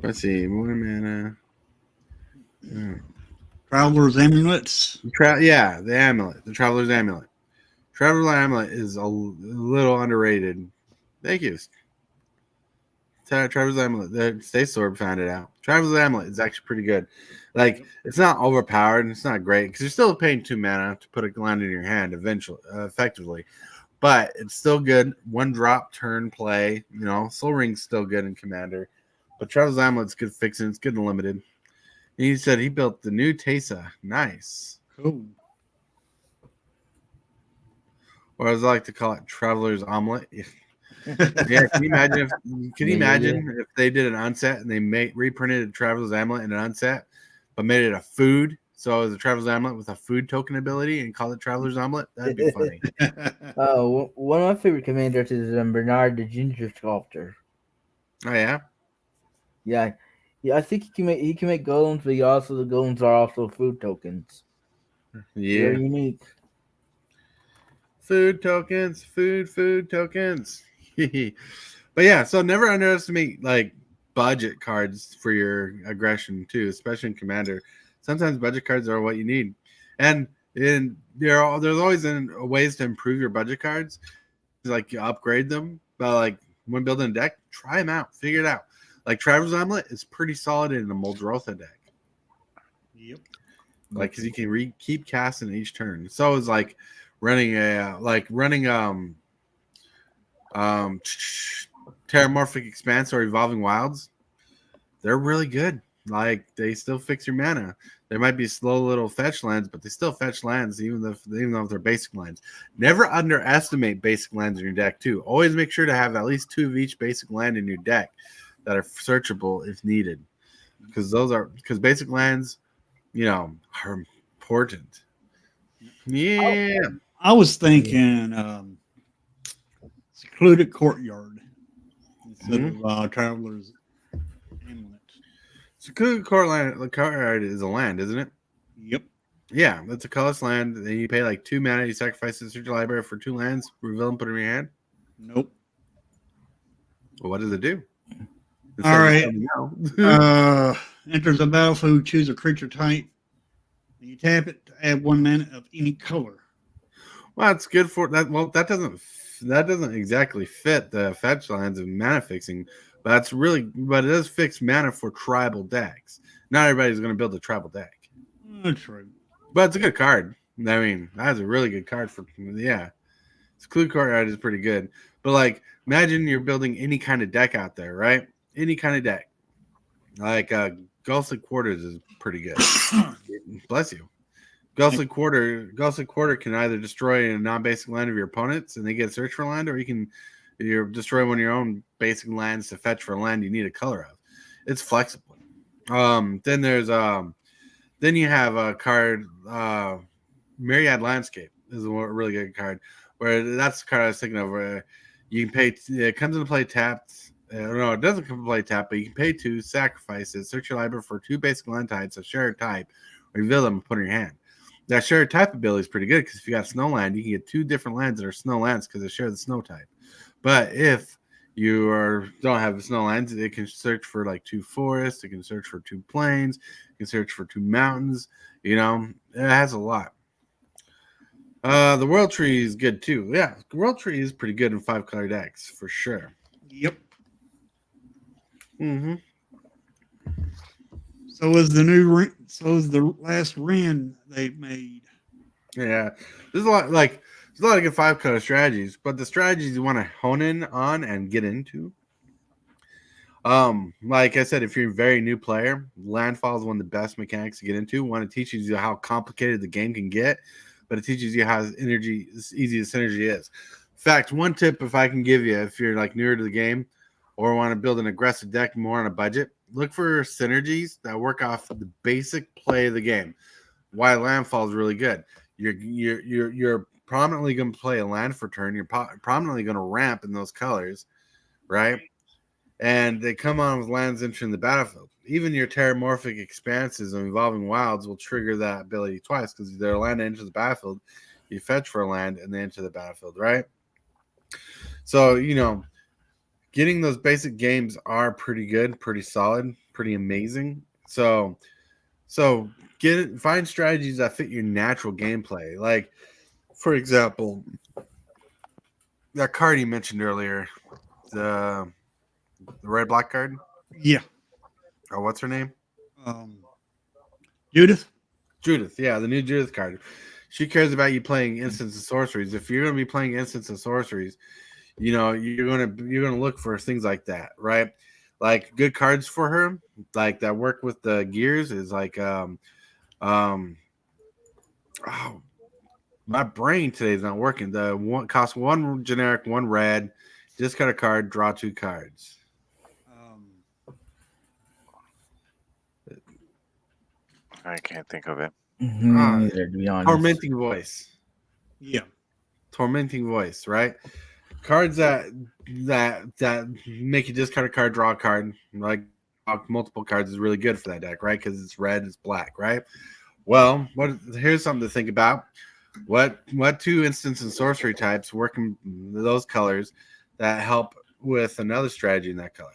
Speaker 2: Let's see. More mana.
Speaker 4: Traveler's Amulets.
Speaker 2: Yeah, the amulet. The Traveler's Amulet. Traveler's Amulet is a little underrated. Thank you. Traveler's Amulet. The Stay Sword found it out. Traveler's Amulet is actually pretty good. Like, it's not overpowered and it's not great because you're still paying 2 mana to put a land in your hand effectively. But it's still good. 1 drop, turn, play. You know, Soul Ring's still good in Commander. But Traveler's Amulet's good fixing. It's good and limited. And he said he built the new Tesa. Nice.
Speaker 4: Cool.
Speaker 2: Or as I like to call it, Traveler's Omelet. Yeah, can you imagine if they did an unset and they reprinted a Traveler's Amulet in an unset, but made it a food? So it was a Traveler's Amulet with a food token ability and called it Traveler's Omelet? That'd be funny.
Speaker 1: Oh, one of my favorite commanders is Bernard the Ginger Sculptor.
Speaker 2: Oh yeah?
Speaker 1: Yeah, I think he can make golems, but the golems are also food tokens.
Speaker 2: Yeah.
Speaker 1: Very unique.
Speaker 2: Food tokens. But yeah, so never underestimate like budget cards for your aggression too, especially in Commander. Sometimes budget cards are what you need, and there's always ways to improve your budget cards, like you upgrade them. But like when building a deck, try them out, figure it out. Like Traveler's Omelet is pretty solid in a Muldrotha deck.
Speaker 4: Yep.
Speaker 2: Like because you can keep casting each turn. So it's like running Terramorphic Expanse or Evolving Wilds. They're really good. Like they still fix your mana. They might be slow little fetch lands, but they still fetch lands even though they're basic lands. Never underestimate basic lands in your deck too. Always make sure to have at least 2 of each basic land in your deck that are searchable if needed. Because basic lands, are important. Yeah.
Speaker 4: I was thinking Secluded Courtyard instead of Traveler's Amulet.
Speaker 2: So Clue card is a land, isn't it?
Speaker 4: Yep.
Speaker 2: Yeah, that's a colorless land. Then you pay like 2 mana. You sacrifice it, search your library for 2 lands, reveal them, put them in your hand.
Speaker 4: Nope.
Speaker 2: Well, what does it do?
Speaker 4: All right.
Speaker 2: No.
Speaker 4: Enters a battlefield, choose a creature type. You tap it to add 1 mana of any color.
Speaker 2: Well, it's good for that. Well, that doesn't exactly fit the fetch lines of mana fixing, but it does fix mana for tribal decks. Not everybody's going to build a tribal deck.
Speaker 4: True.
Speaker 2: But it's a good card. I mean, that's a really good card for It's Clue card is pretty good. But like, imagine you're building any kind of deck out there, right? Any kind of deck. Like Ghostly Quarters is pretty good. Bless you. Ghostly Quarter can either destroy a non-basic land of your opponents and they get search for land, or you destroy one of your own basic lands to fetch for a land you need a color of. It's flexible. Then you have a card, Myriad Landscape is a really good card. Where that's the card I was thinking of. Where you can pay. It comes into play tapped. No, it doesn't come into play tapped, but you can pay 2, sacrifice it, search your library for 2 basic land types, a shared type, reveal them, and put in your hand. That shared type ability is pretty good because if you got Snowland, you can get 2 different lands that are snow lands because they share the snow type. But if you don't have snow lands, it can search for like 2 forests, it can search for 2 plains, it can search for 2 mountains. You know, it has a lot. The World Tree is good too. Yeah, the World Tree is pretty good in 5-color decks for sure.
Speaker 4: Yep.
Speaker 2: Mm-hmm.
Speaker 4: So is the last Ren they made.
Speaker 2: Yeah, there's a lot of good 5-color strategies, but the strategies you want to hone in on and get into. Like I said, if you're a very new player, Landfall is one of the best mechanics to get into. One, it teaches you how complicated the game can get, but it teaches you how easy synergy is. In fact, one tip if I can give you, if you're like newer to the game or want to build an aggressive deck more on a budget, look for synergies that work off the basic play of the game. Why Landfall is really good. You're prominently going to play a land for turn. You're prominently going to ramp in those colors, right? And they come on with lands entering the battlefield. Even your Terramorphic Expanses and Evolving Wilds will trigger that ability twice because their land enters the battlefield. You fetch for a land and they enter the battlefield, right? So, getting those basic games are pretty good, pretty solid, pretty amazing. So find strategies that fit your natural gameplay. Like, for example, that card you mentioned earlier, the red-black card.
Speaker 4: Yeah.
Speaker 2: Oh, what's her name?
Speaker 4: Judith.
Speaker 2: Judith, yeah, the new Judith card. She cares about you playing instants and sorceries. If you're going to be playing instants and sorceries, you're gonna look for things like that, right? Like good cards for her, like that work with the gears is like my brain today is not working. The one costs 1 generic, 1 red. Discard a card, draw 2 cards.
Speaker 3: I can't think of it.
Speaker 1: To be honest.
Speaker 2: Tormenting Voice.
Speaker 4: Yeah.
Speaker 2: Tormenting Voice, right? Cards that make you discard a card, draw a card, like multiple cards is really good for that deck, right? Because it's red, it's black, right? Well, here's something to think about. What 2 instants and sorcery types work in those colors that help with another strategy in that color?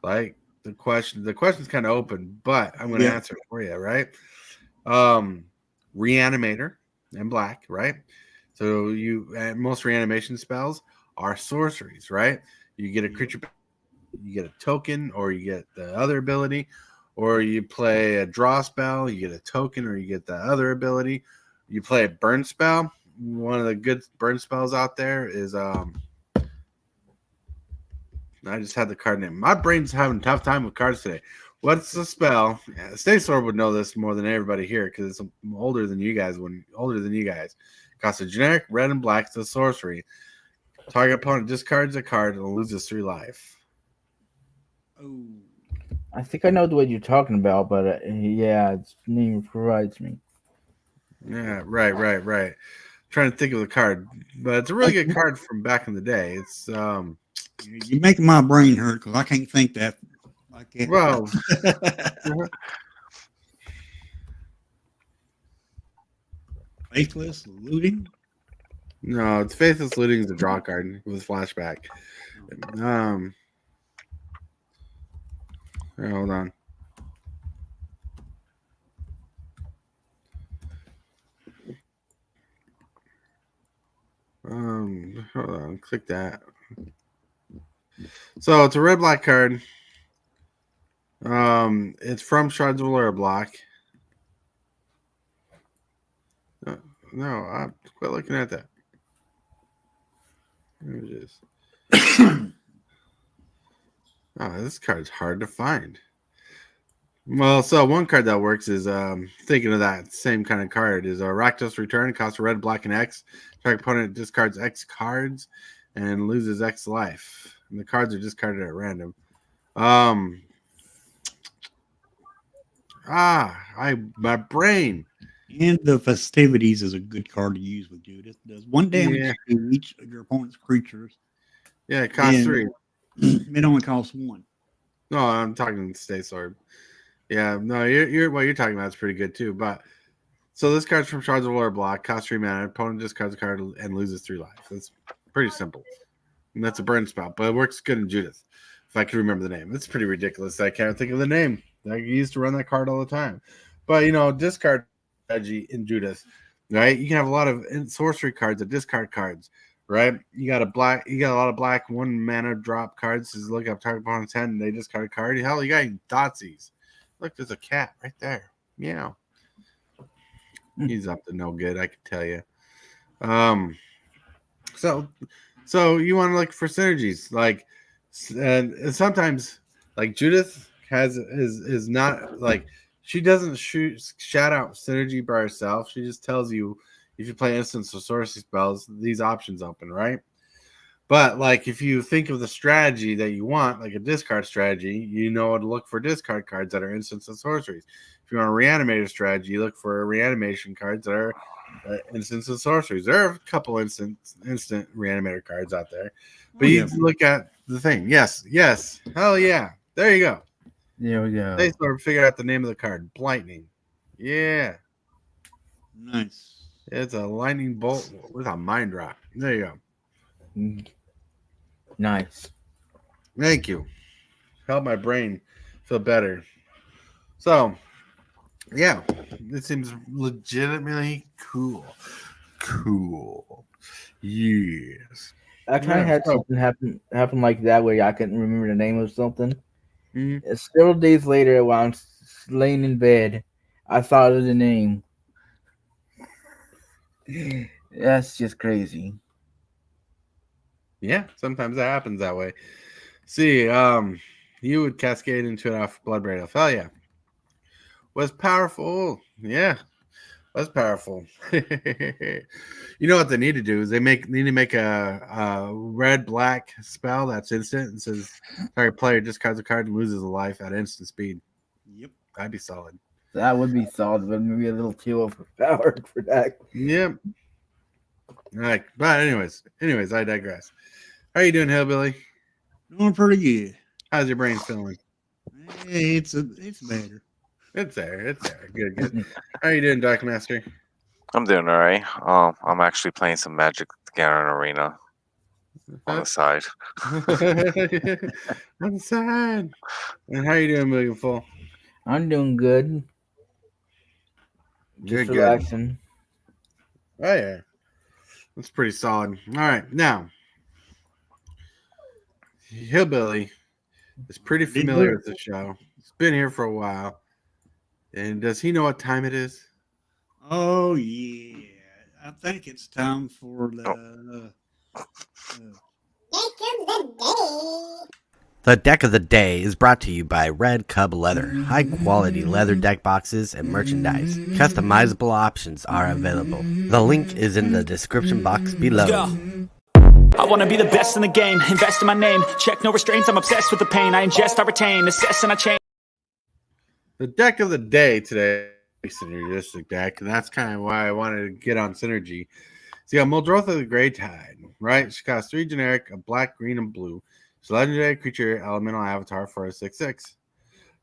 Speaker 2: Like the question's kind of open, but I'm going to answer it for you, right? Reanimator and black, right? So most reanimation spells are sorceries, right? You get a creature, you get a token, or you get the other ability, or you play a draw spell, you get a token, or you get the other ability. You play a burn spell. One of the good burn spells out there is I just had the card name. My brain's having a tough time with cards today. What's the spell? Stay Sword would know this more than everybody here because it's older than you guys. Costs a generic red and black. It's a sorcery. Target opponent discards a card and loses 3 life.
Speaker 4: Oh.
Speaker 1: I think I know what you're talking about, but its name provides me.
Speaker 2: Yeah, right. Trying to think of the card, but it's a really good card from back in the day. It's
Speaker 4: You're making my brain hurt because I can't think that Okay.
Speaker 2: Well,
Speaker 4: Faithless looting.
Speaker 2: no, it's Faithless Looting is a draw card with flashback. Here, hold on. Hold on, click that. So it's a red black card. It's from Shards of Allure block. No, I quit looking at that. There it is. Oh, this card's hard to find. Well, so one card that works is thinking of that same kind of card is a Rakdos Return, costs a red, black, and X. Target opponent discards X cards and loses X life. And the cards are discarded at random. My brain.
Speaker 4: And the Festivities is a good card to use with Judith. Does 1 damage to each of your opponent's creatures.
Speaker 2: Yeah, it costs 3.
Speaker 4: It only costs 1.
Speaker 2: No, I'm talking Stay Sword. Yeah, no, you're what you're talking about is pretty good too. But so this card's from Shards of Allure block, costs 3 mana. Opponent discards a card and loses 3 life. That's pretty simple. And that's a burn spell, but it works good in Judith. If I can remember the name. It's pretty ridiculous. I can't think of the name. I used to run that card all the time. But discard strategy in Judith, right? You can have a lot of sorcery cards that discard cards, right? You got a lot of black 1 mana drop cards. Says look up target opponent's hand and they discard a card. Hell, you got Thoughtseize. Look, there's a cat right there. Yeah. He's up to no good, I can tell you. So you want to look for synergies, and sometimes like Judith is not like she doesn't shout out synergy by herself. She just tells you if you play instants or sorcery spells, these options open, right? But like if you think of the strategy that you want, like a discard strategy, you know to look for discard cards that are instants and sorceries. If you want a reanimator strategy, you look for reanimation cards that are instants and sorceries. There are a couple instant reanimator cards out there, but you look at the thing. Yes, hell yeah, there you go.
Speaker 1: There we go.
Speaker 2: They sort of figure out the name of the card, Lightning. Yeah,
Speaker 4: nice.
Speaker 2: It's a lightning bolt with a mind drop. There you go.
Speaker 1: Nice.
Speaker 2: Thank you. Help my brain feel better. So, yeah, it seems legitimately cool. Cool. Yes.
Speaker 1: I kind of had something happen like that where I couldn't remember the name of something.
Speaker 2: Mm-hmm.
Speaker 1: Several days later, while I'm laying in bed, I thought of the name. That's just crazy.
Speaker 2: Yeah, sometimes that happens that way. See, you would cascade into it off Bloodbraid Elf. Hell yeah. Was powerful. Yeah. Was powerful. You know what they need to do is they need to make a red-black spell that's instant and says target player discards a card and loses a life at instant speed.
Speaker 4: Yep.
Speaker 2: That'd be solid.
Speaker 1: That would be solid, but maybe a little too overpowered for that.
Speaker 2: Yep. All right. But anyways, I digress. How are you doing, Hillbilly?
Speaker 4: Doing pretty good.
Speaker 2: How's your brain feeling?
Speaker 4: Hey, it's better.
Speaker 2: It's there. Good. How are you doing, Dark Master?
Speaker 3: I'm doing all right. I'm actually playing some Magic the Gathering Arena on the side.
Speaker 2: On the side. And how are you doing, Milligan Full?
Speaker 1: I'm doing good. Just relaxing.
Speaker 2: Oh yeah, that's pretty solid. All right, now Hillbilly is pretty familiar with the show. He's been here for a while, and does he know what time it is?
Speaker 4: Oh yeah, I think it's time for the
Speaker 5: The deck of the day is brought to you by Red Cub Leather. High quality leather deck boxes and merchandise. Customizable options are available. The link is in the description box below.
Speaker 6: I wanna be the best in the game, invest in my name, check no restraints, I'm obsessed with the pain, I ingest, I retain, assess and I change.
Speaker 2: The deck of the day today is a synergistic deck, and that's kind of why I wanted to get on synergy. So you got Muldrotha the Grey Tide, right? She costs 3 generic, a black, green, and blue. She's a legendary creature, elemental avatar for a 6/6.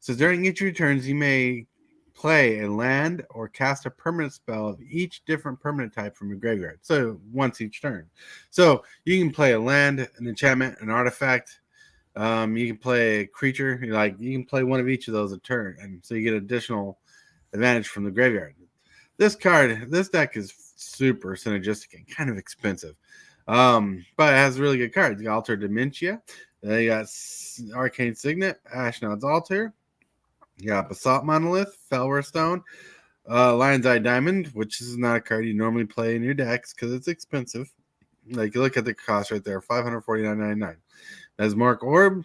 Speaker 2: So during each of your turns, you may play a land or cast a permanent spell of each different permanent type from your graveyard. So once each turn. So you can play a land, an enchantment, an artifact. You can play a creature. You can play one of each of those a turn, and so you get additional advantage from the graveyard. This deck is super synergistic and kind of expensive, but it has really good cards. You got Altar Dementia, you got Arcane Signet, Ashnod's Altar, you got Basalt Monolith, Felwar Stone, Lion's Eye Diamond, which is not a card you normally play in your decks because it's expensive. Like, you look at the cost right there, $549.99. There's Mark Orb,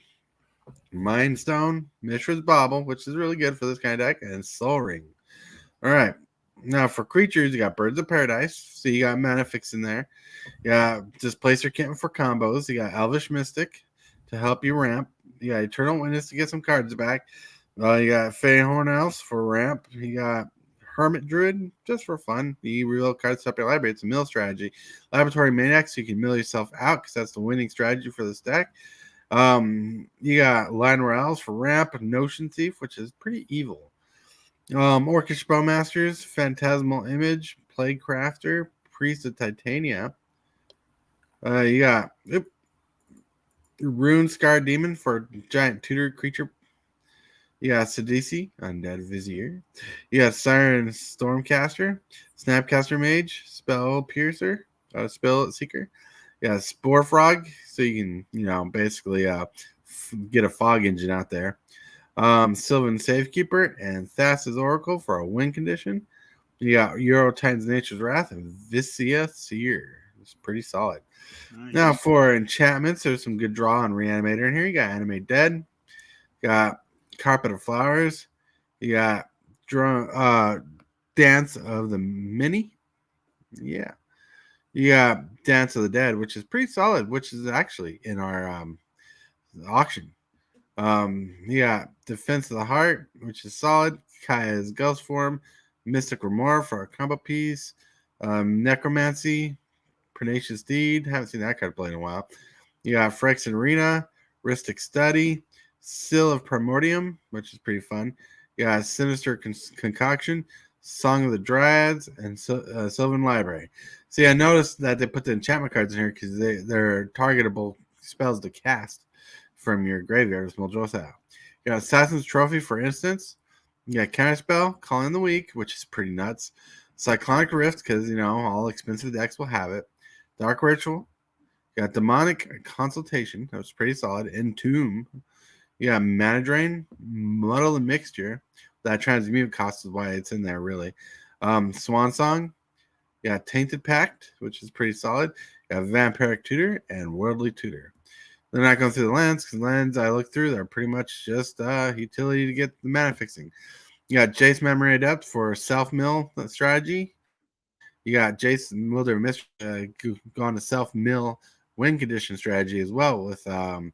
Speaker 2: Mind Stone, Mishra's Bauble, which is really good for this kind of deck, and Soul Ring. All right. Now for creatures, you got Birds of Paradise. So you got Manifix in there. You got Displacer Kitten for combos. You got Elvish Mystic to help you ramp. You got Eternal Witness to get some cards back. You got Feyhorn Elves for ramp. You got Hermit Druid just for fun. You reveal cards up your library. It's a mill strategy. Laboratory Maniac, so you can mill yourself out because that's the winning strategy for this deck. You got Line Royals for ramp. Notion Thief, which is pretty evil. Orcish Bowmasters, Phantasmal Image, Plague Crafter, Priest of Titania. You got Rune Scar Demon for giant tutor creature. You got Sidisi, Undead Vizier. You got Siren Stormcaster, Snapcaster Mage, Spell Piercer, Spell Seeker. You got Spore Frog, so you can, basically get a fog engine out there. Sylvan Safekeeper and Thassa's Oracle for a win condition. You got Euro Titan's Nature's Wrath and Viscia Seer. It's pretty solid. Nice. Now for enchantments, there's some good draw on Reanimator in here. You got Animate Dead. You got Carpet of Flowers. You got Dance of the Mini. Yeah. You got Dance of the Dead, which is pretty solid, which is actually in our auction. You got Defense of the Heart, which is solid. Kaya's Ghost Form, Mystic Remorse for a combo piece. Necromancy, Pernicious Deed. Haven't seen that card played in a while. You got Phyrexian Arena, Rhystic Study, Seal of Primordium, which is pretty fun. You got Sinister Concoction, Song of the Dryads, and Sylvan Library. See, I noticed that they put the enchantment cards in here because they're targetable spells to cast from your graveyard. We'll draw that out. You got Assassin's Trophy, for instance. You got Counterspell, Calling the Weak, which is pretty nuts. Cyclonic Rift, because, all expensive decks will have it. Dark Ritual. You got Demonic Consultation. That was pretty solid. Entomb. You got Mana Drain. Muddle the Mixture. That transmute cost is why it's in there, really. Swan Song. You got Tainted Pact, which is pretty solid. You got Vampiric Tutor and Worldly Tutor. They're not going through the lands because lands I look through, they're pretty much just utility to get the mana fixing. You got Jace Memory Adept for self-mill strategy. You got Jace Wilder Mist going to self-mill win condition strategy as well with the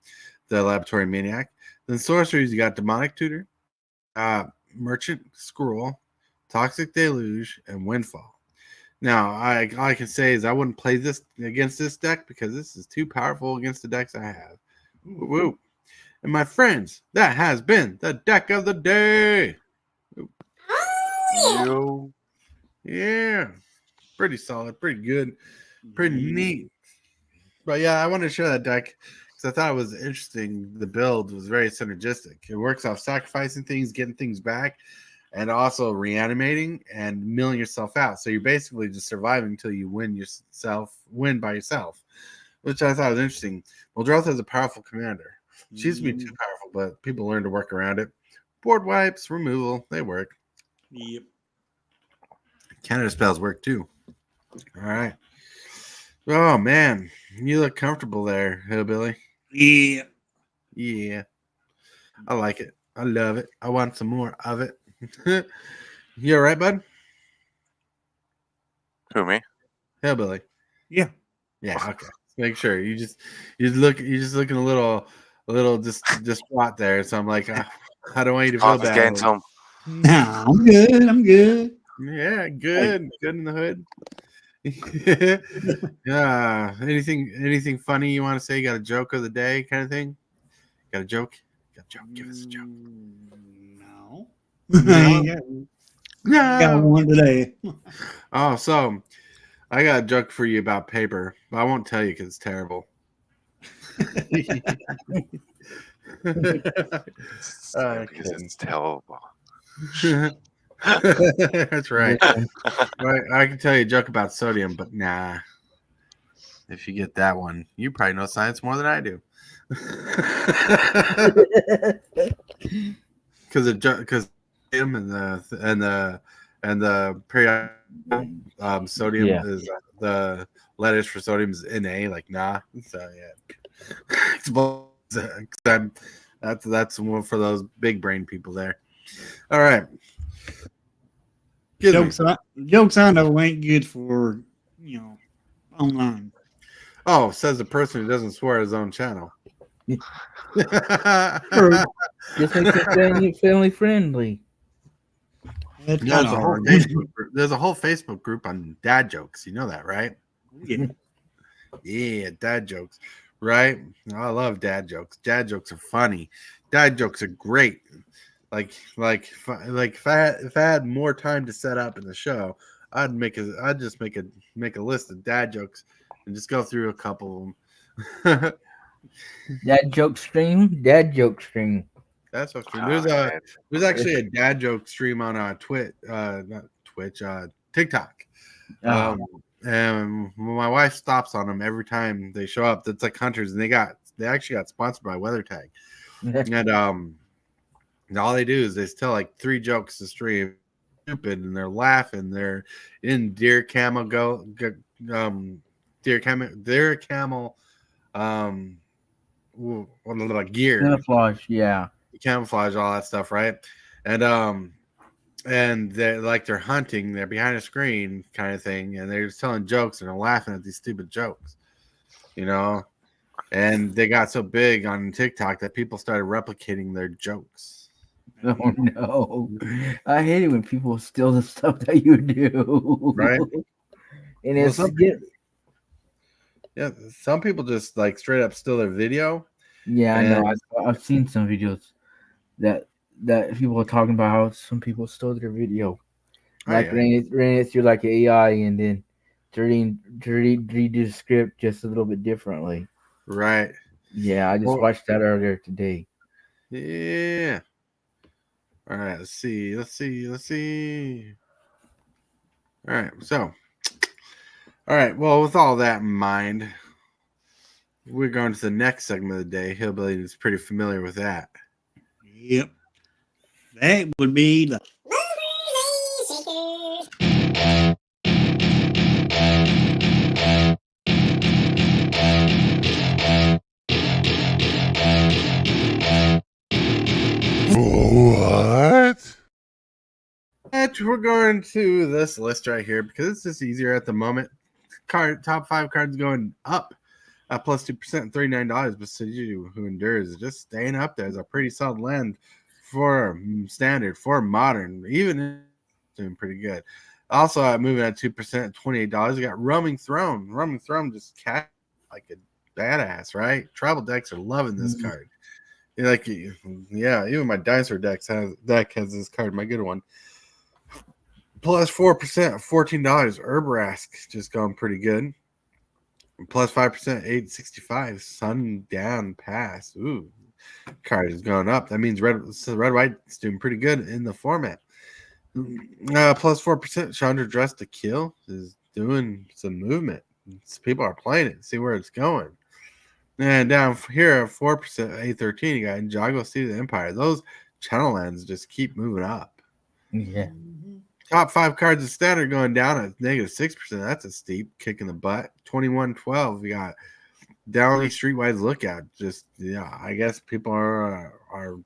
Speaker 2: Laboratory Maniac. Then sorceries, you got Demonic Tutor, Merchant Scroll, Toxic Deluge, and Windfall. Now, all I can say is I wouldn't play this against this deck because this is too powerful against the decks I have. Woo. And my friends, that has been the deck of the day.
Speaker 3: Yo.
Speaker 2: Yeah. Pretty solid, pretty good, pretty neat. But yeah, I wanted to share that deck because I thought it was interesting. The build was very synergistic. It works off sacrificing things, getting things back, and also reanimating and milling yourself out. So you're basically just surviving until you win by yourself, which I thought was interesting. Muldroth has a powerful commander. She used to be too powerful, but people learn to work around it. Board wipes, removal, they work.
Speaker 4: Yep.
Speaker 2: Canada spells work too. All right. Oh, man. You look comfortable there, Hillbilly.
Speaker 4: Yeah.
Speaker 2: Yeah. I like it. I love it. I want some more of it. You all right, bud?
Speaker 3: Who, me?
Speaker 2: Hillbilly.
Speaker 4: Yeah.
Speaker 2: Yeah, okay. Make sure. You're just looking a little distraught there. So I'm like, I don't want you to feel
Speaker 3: Off is getting
Speaker 2: bad.
Speaker 3: some.
Speaker 4: No, I'm good. I'm good.
Speaker 2: Yeah, good. Good in the hood. Yeah. Anything funny you want to say? You got a joke of the day kind of thing? Got a joke? Give us a joke.
Speaker 4: I got one today.
Speaker 2: Oh, so I got a joke for you about paper, but I won't tell you because it's terrible.
Speaker 3: Because it's terrible.
Speaker 2: That's right.
Speaker 1: Listen,
Speaker 2: I can tell you a joke about sodium, but nah. If you get that one, you probably know science more than I do. Because sodium and the periodic sodium
Speaker 1: Yeah.
Speaker 2: is the letters for sodium is Na, like nah. So yeah, that's one for those big brain people there. All right,
Speaker 4: Jokes I know ain't good for online.
Speaker 2: Oh, says the person who doesn't swear his own channel.
Speaker 4: True.
Speaker 1: Just make it family friendly.
Speaker 4: That's kind
Speaker 2: There's
Speaker 4: of
Speaker 2: a whole
Speaker 4: hard.
Speaker 2: Facebook group. There's a whole Facebook group on dad jokes. You know that, right?
Speaker 4: Yeah.
Speaker 2: Yeah, dad jokes. Right? I love dad jokes. Dad jokes are funny. Dad jokes are great. Like if I had more time to set up in the show, I'd just make a list of dad jokes and just go through a couple of them.
Speaker 1: Dad joke stream. Dad joke stream.
Speaker 2: That's so true.
Speaker 3: Oh,
Speaker 2: There's actually a dad joke stream on not Twitch, TikTok.
Speaker 1: Oh,
Speaker 2: And my wife stops on them every time they show up. That's like hunters, and they actually got sponsored by WeatherTag. And all they do is they tell like 3 jokes to stream, stupid, and they're laughing. They're in deer camel gear,
Speaker 1: camouflage. Yeah.
Speaker 2: camouflage, all that stuff, right? And they're hunting, they're behind a screen kind of thing, and they're just telling jokes and they're laughing at these stupid jokes, and they got so big on TikTok that people started replicating their jokes.
Speaker 1: Oh no! I hate it when people steal the stuff that you do.
Speaker 2: Right.
Speaker 1: And
Speaker 2: Well,
Speaker 1: it's
Speaker 2: some people just like straight up steal their video.
Speaker 1: yeah, I know.
Speaker 2: And
Speaker 1: I've seen some videos that people are talking about how some people stole their video. Like ran it through like AI and then redo the script just a little bit differently.
Speaker 2: right.
Speaker 1: Yeah, I just
Speaker 2: Well,
Speaker 1: watched that earlier today.
Speaker 2: yeah. All right, let's see. All right, well, with all that in mind, we're going to the next segment of the day. Hillbilly is pretty familiar with that.
Speaker 4: Yep. That would be the
Speaker 2: What? We're going to this list right here because it's just easier at the moment. Top 5 cards going up at plus 2%, $39. But Siju, who endures, just staying up there is a pretty solid land for standard, for modern, even doing pretty good. Also, moving at 2%, $28. We got Roaming Throne. Roaming Throne just cat like a badass, right? Tribal decks are loving this card. Like, yeah, even my dinosaur deck has this card, my good one. Plus 4%, $14. Herbarask just going pretty good. Plus 5%, $8.65. Sundown Pass. Ooh, card is going up. That means red white is doing pretty good in the format. Plus 4%, Chandra Dress to Kill is doing some movement. People are playing it. See where it's going. And down here at 4%, $8.13, you got Ninjago Seed of the Empire. Those channel lands just keep moving up.
Speaker 1: Yeah.
Speaker 2: Top 5 cards of standard going down at -6%. That's a steep kick in the butt. 21-12. We got Downey Streetwise Lookout. Just, yeah, I guess people are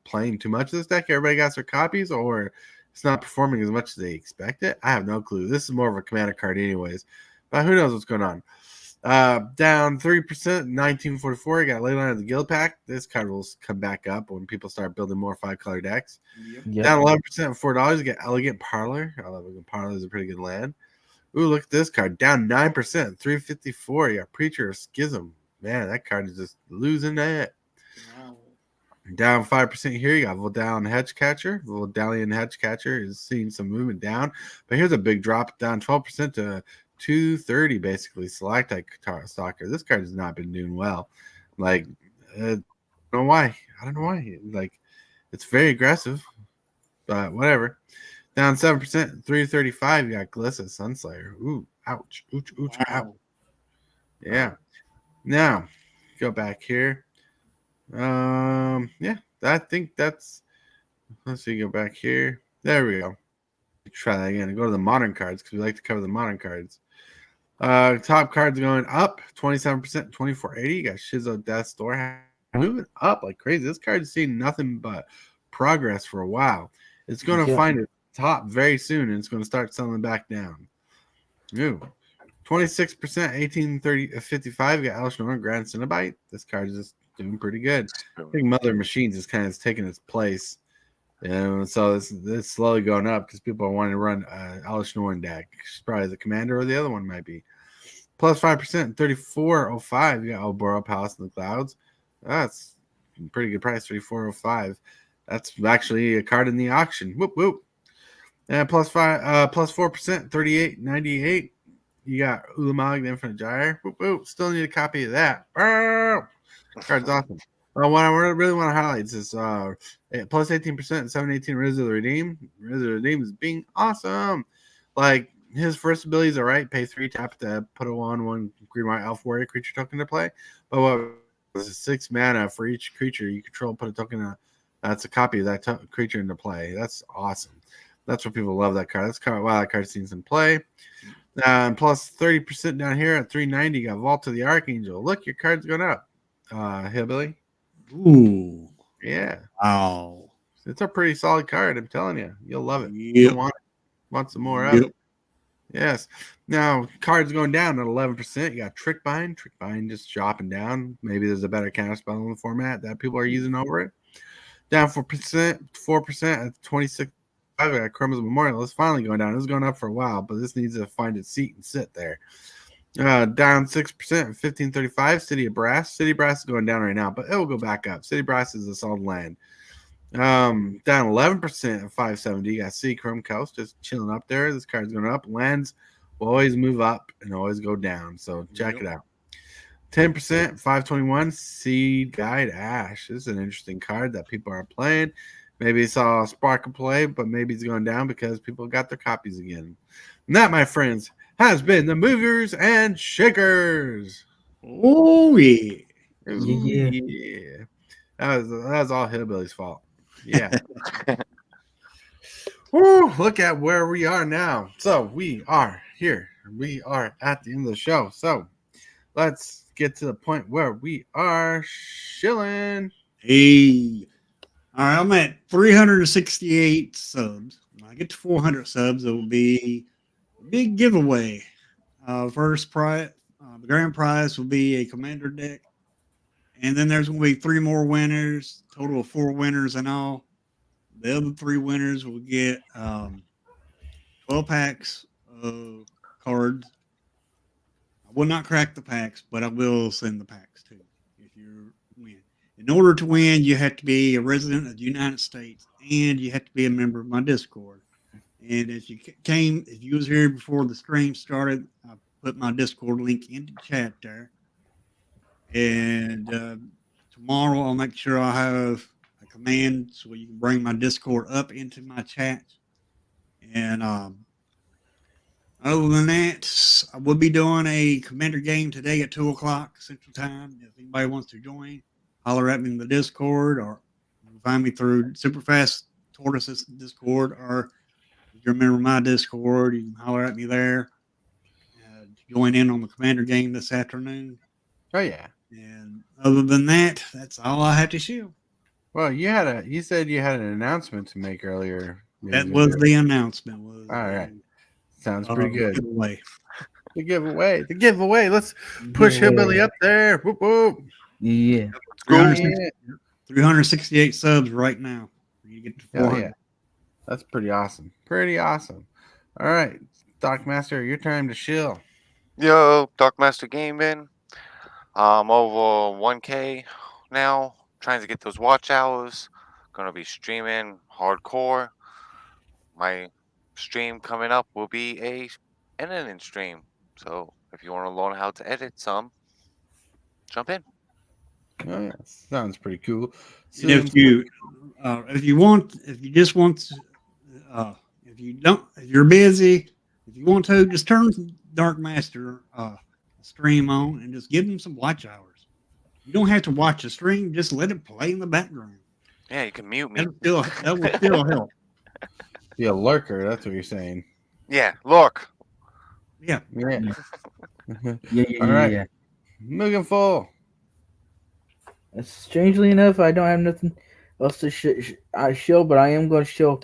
Speaker 2: playing too much of this deck. Everybody got their copies, or it's not performing as much as they expected. I have no clue. This is more of a commander card anyways. But who knows what's going on. Down 3%, 1944. You got Leyline of the Guild Pack. This card will come back up when people start building more 5-color decks.
Speaker 1: Yep.
Speaker 2: Down 11%, $4. You get Elegant Parlor. Elegant Parlor is a pretty good land. Ooh, look at this card. Down 9%, $3.54. You got Preacher of Schism. Man, that card is just losing that. Down 5% here. You got Vidalian Hedgecatcher. Vidalian Hedgecatcher is seeing some movement down, but here's a big drop down 12% to 230 basically. Selectite Stalker. This card has not been doing well. Like, I don't know why. Like, it's very aggressive, but whatever. Down 7%, 335. You got Glissa Sunslayer. Ooh, ouch, ouch, ouch, ouch. Yeah. Now, go back here. Yeah, I think that's. Let's see, go back here. There we go. Try that again. Go to the modern cards because we like to cover the modern cards. Top cards going up 27%, 2480. You got Shizo Death's Door moving up like crazy. This card's seen nothing but progress for a while. It's going to find a top very soon and it's going to start selling back down. Ooh. 26%, 1830 55. You got Elishnorn Grand Cinnabite. This card is just doing pretty good. I think Mother Machines is kind of taking its place. And so it's slowly going up because people are wanting to run Elishnorn deck. She's probably the commander or the other one might be. Plus 5%, 3405. You got Oboro Palace in the Clouds. That's a pretty good price, 3405. That's actually a card in the auction. Whoop whoop. And plus 4%, 3898. You got Ulamog, the Infinite Gyre. Whoop, whoop. Still need a copy of that. Card's awesome. What I really want to highlight is plus 18%, 718 Rizzo the Redeem. Rizzo the Redeem is being awesome. Like, his first ability is all right. Pay 3, tap to put a 1/1 green white elf warrior creature token to play. But what is 6 mana for each creature you control? Put a token. That's a copy of that creature into play. That's awesome. That's what people love that card. That's why that card's seen some play. Plus 30% down here at 390. You got Vault of the Archangel. Look, your card's going up. Hillbilly.
Speaker 4: Ooh.
Speaker 2: Yeah.
Speaker 4: Wow.
Speaker 2: It's a pretty solid card. I'm telling you. You'll love it.
Speaker 4: Yep.
Speaker 2: You'll want some more of
Speaker 4: Yep.
Speaker 2: it. Yes. Now, cards going down at 11%. You got Trick Bind. Trick Bind just dropping down. Maybe there's a better counterspell in the format that people are using over it. Down 4% at 26. I got Chroma's Memorial. It's finally going down. It was going up for a while, but this needs to find its seat and sit there. Down 6%, 1535. City of Brass. City of Brass is going down right now, but it will go back up. City of Brass is a solid land. Down 11% at 570. You got Sea Chrome Coast just chilling up there. This card's going up. Lands will always move up and always go down. So check it out. 10%, 521. Seed Guide Ash. This is an interesting card that people are playing. Maybe it's saw Sparkle play, but maybe it's going down because people got their copies again. And that, my friends, has been the Movers and Shakers.
Speaker 4: Oh, yeah.
Speaker 2: Ooh, yeah. That was all Hillbilly's fault. Yeah. Woo, look at where we are now. So we are here. We are at the end of the show. So let's get to the point where we are shilling.
Speaker 4: Hey. All right, I'm at 368 subs. When I get to 400 subs, it will be a big giveaway. First prize, the grand prize will be a commander deck. And then there's going to be 3 more winners, total of 4 winners in all. The other 3 winners will get 12 packs of cards. I will not crack the packs, but I will send the packs too if you win. In order to win, you have to be a resident of the United States and you have to be a member of my Discord. And if you was here before the stream started, I put my Discord link in the chat there. And tomorrow I'll make sure I have a command so you can bring my Discord up into my chat. And other than that, I will be doing a commander game today at 2:00 Central Time. If anybody wants to join, holler at me in the Discord, or you can find me through Superfast Tortoise's Discord, or if you remember my Discord, you can holler at me there. Join in on the commander game this afternoon.
Speaker 2: Oh yeah.
Speaker 4: And other than that, that's all I have to show.
Speaker 2: Well, you said you had an announcement to make earlier.
Speaker 4: That was the announcement.
Speaker 2: All right. Sounds pretty good.
Speaker 4: Giveaway.
Speaker 2: The giveaway. Let's push Hillbilly up there. Whoop, whoop.
Speaker 1: Yeah.
Speaker 4: 368 subs right now. You get to 400.
Speaker 2: Yeah. That's pretty awesome. All right. Doc Master, your time to shill.
Speaker 3: Yo, Darkmaster Gaming. Over 1K now. trying to get those watch hours. Gonna be streaming hardcore. My stream coming up will be a editing stream. So if you want to learn how to edit some, jump in.
Speaker 2: Oh yeah, sounds pretty cool.
Speaker 4: And if you just want, if you're busy, if you want to, just turn Dark Master stream on and just give him some watch hours. You don't have to watch the stream; just let it play in the background.
Speaker 3: Yeah, you can mute me.
Speaker 4: That will still help.
Speaker 2: Be a lurker. That's what you're saying.
Speaker 3: Yeah, look.
Speaker 4: Yeah.
Speaker 2: Yeah.
Speaker 1: Yeah.
Speaker 2: All right. Moving full.
Speaker 1: Strangely enough, I don't have nothing else to show, but I am going to show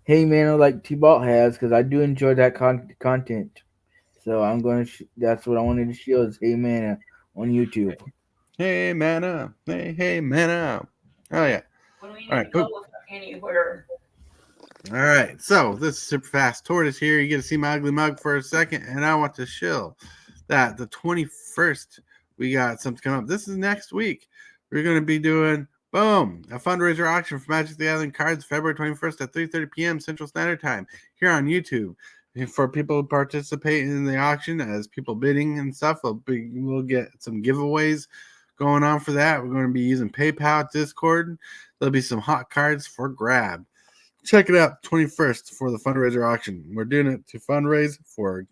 Speaker 1: Hey Man like T-Balt has because I do enjoy that content. So I'm going to. That's what I wanted to show is Hey Man on YouTube.
Speaker 2: Hey Mana. Hey Mana. Oh yeah.
Speaker 7: When we need
Speaker 2: All right,
Speaker 7: to go anywhere.
Speaker 2: All right, so this is Super Fast Tortoise here. You get to see my ugly mug for a second, and I want to show that the 21st we got something coming up. This is next week. We're going to be doing boom a fundraiser auction for Magic the Gathering cards, February 21st at 3:30 p.m. Central Standard Time here on YouTube. And for people who participate in the auction, as people bidding and stuff, we'll get some giveaways going on for that. We're going to be using PayPal, Discord. There'll be some hot cards for grab. Check it out 21st for the fundraiser auction. We're doing it to fundraise for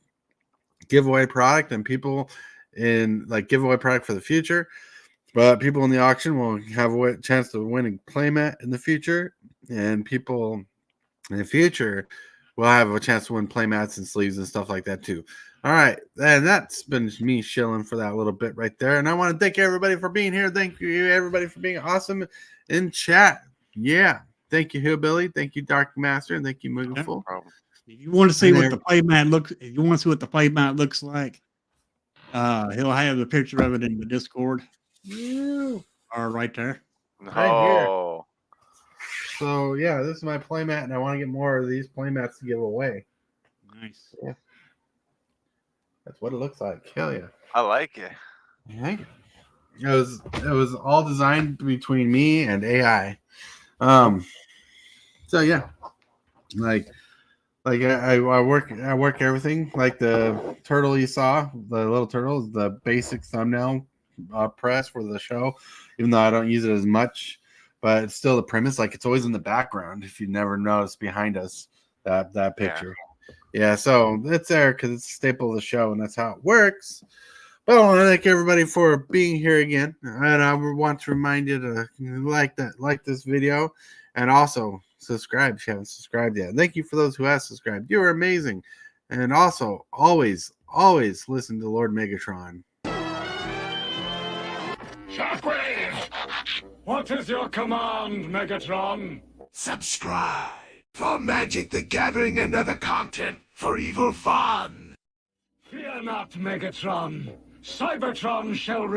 Speaker 2: giveaway product and people in giveaway product for the future. But people in the auction will have a chance to win a playmat in the future, and people in the future will have a chance to win playmats and sleeves and stuff like that too. All right, and that's been me shilling for that little bit right there. And I want to thank everybody for being here. Thank you everybody for being awesome in chat. Yeah. Thank you, Hillbilly. Thank you, Dark Master, and thank you, Moogaful.
Speaker 4: If you want to see what the playmat looks like, he'll have the picture of it in the Discord. Or right there.
Speaker 2: Right here. So yeah, this is my playmat, and I want to get more of these playmats to give away.
Speaker 4: Nice.
Speaker 2: Yeah. That's what it looks like. Hell yeah.
Speaker 3: I like it.
Speaker 2: Yeah. It was all designed between me and AI. So yeah, I work everything like the turtle you saw, the little turtle is the basic thumbnail press for the show, even though I don't use it as much, but it's still the premise. Like it's always in the background. If you never noticed behind us, that picture. Yeah. So it's there because it's a staple of the show and that's how it works. But I want to thank everybody for being here again. And I want to remind you to like this video and also subscribe if you haven't subscribed yet. Thank you for those who have subscribed. You are amazing. And also, always listen to Lord Megatron.
Speaker 8: Shockwave! What is your command, Megatron? Subscribe for Magic the Gathering and other content for evil fun. Fear not, Megatron. Cybertron shall remain.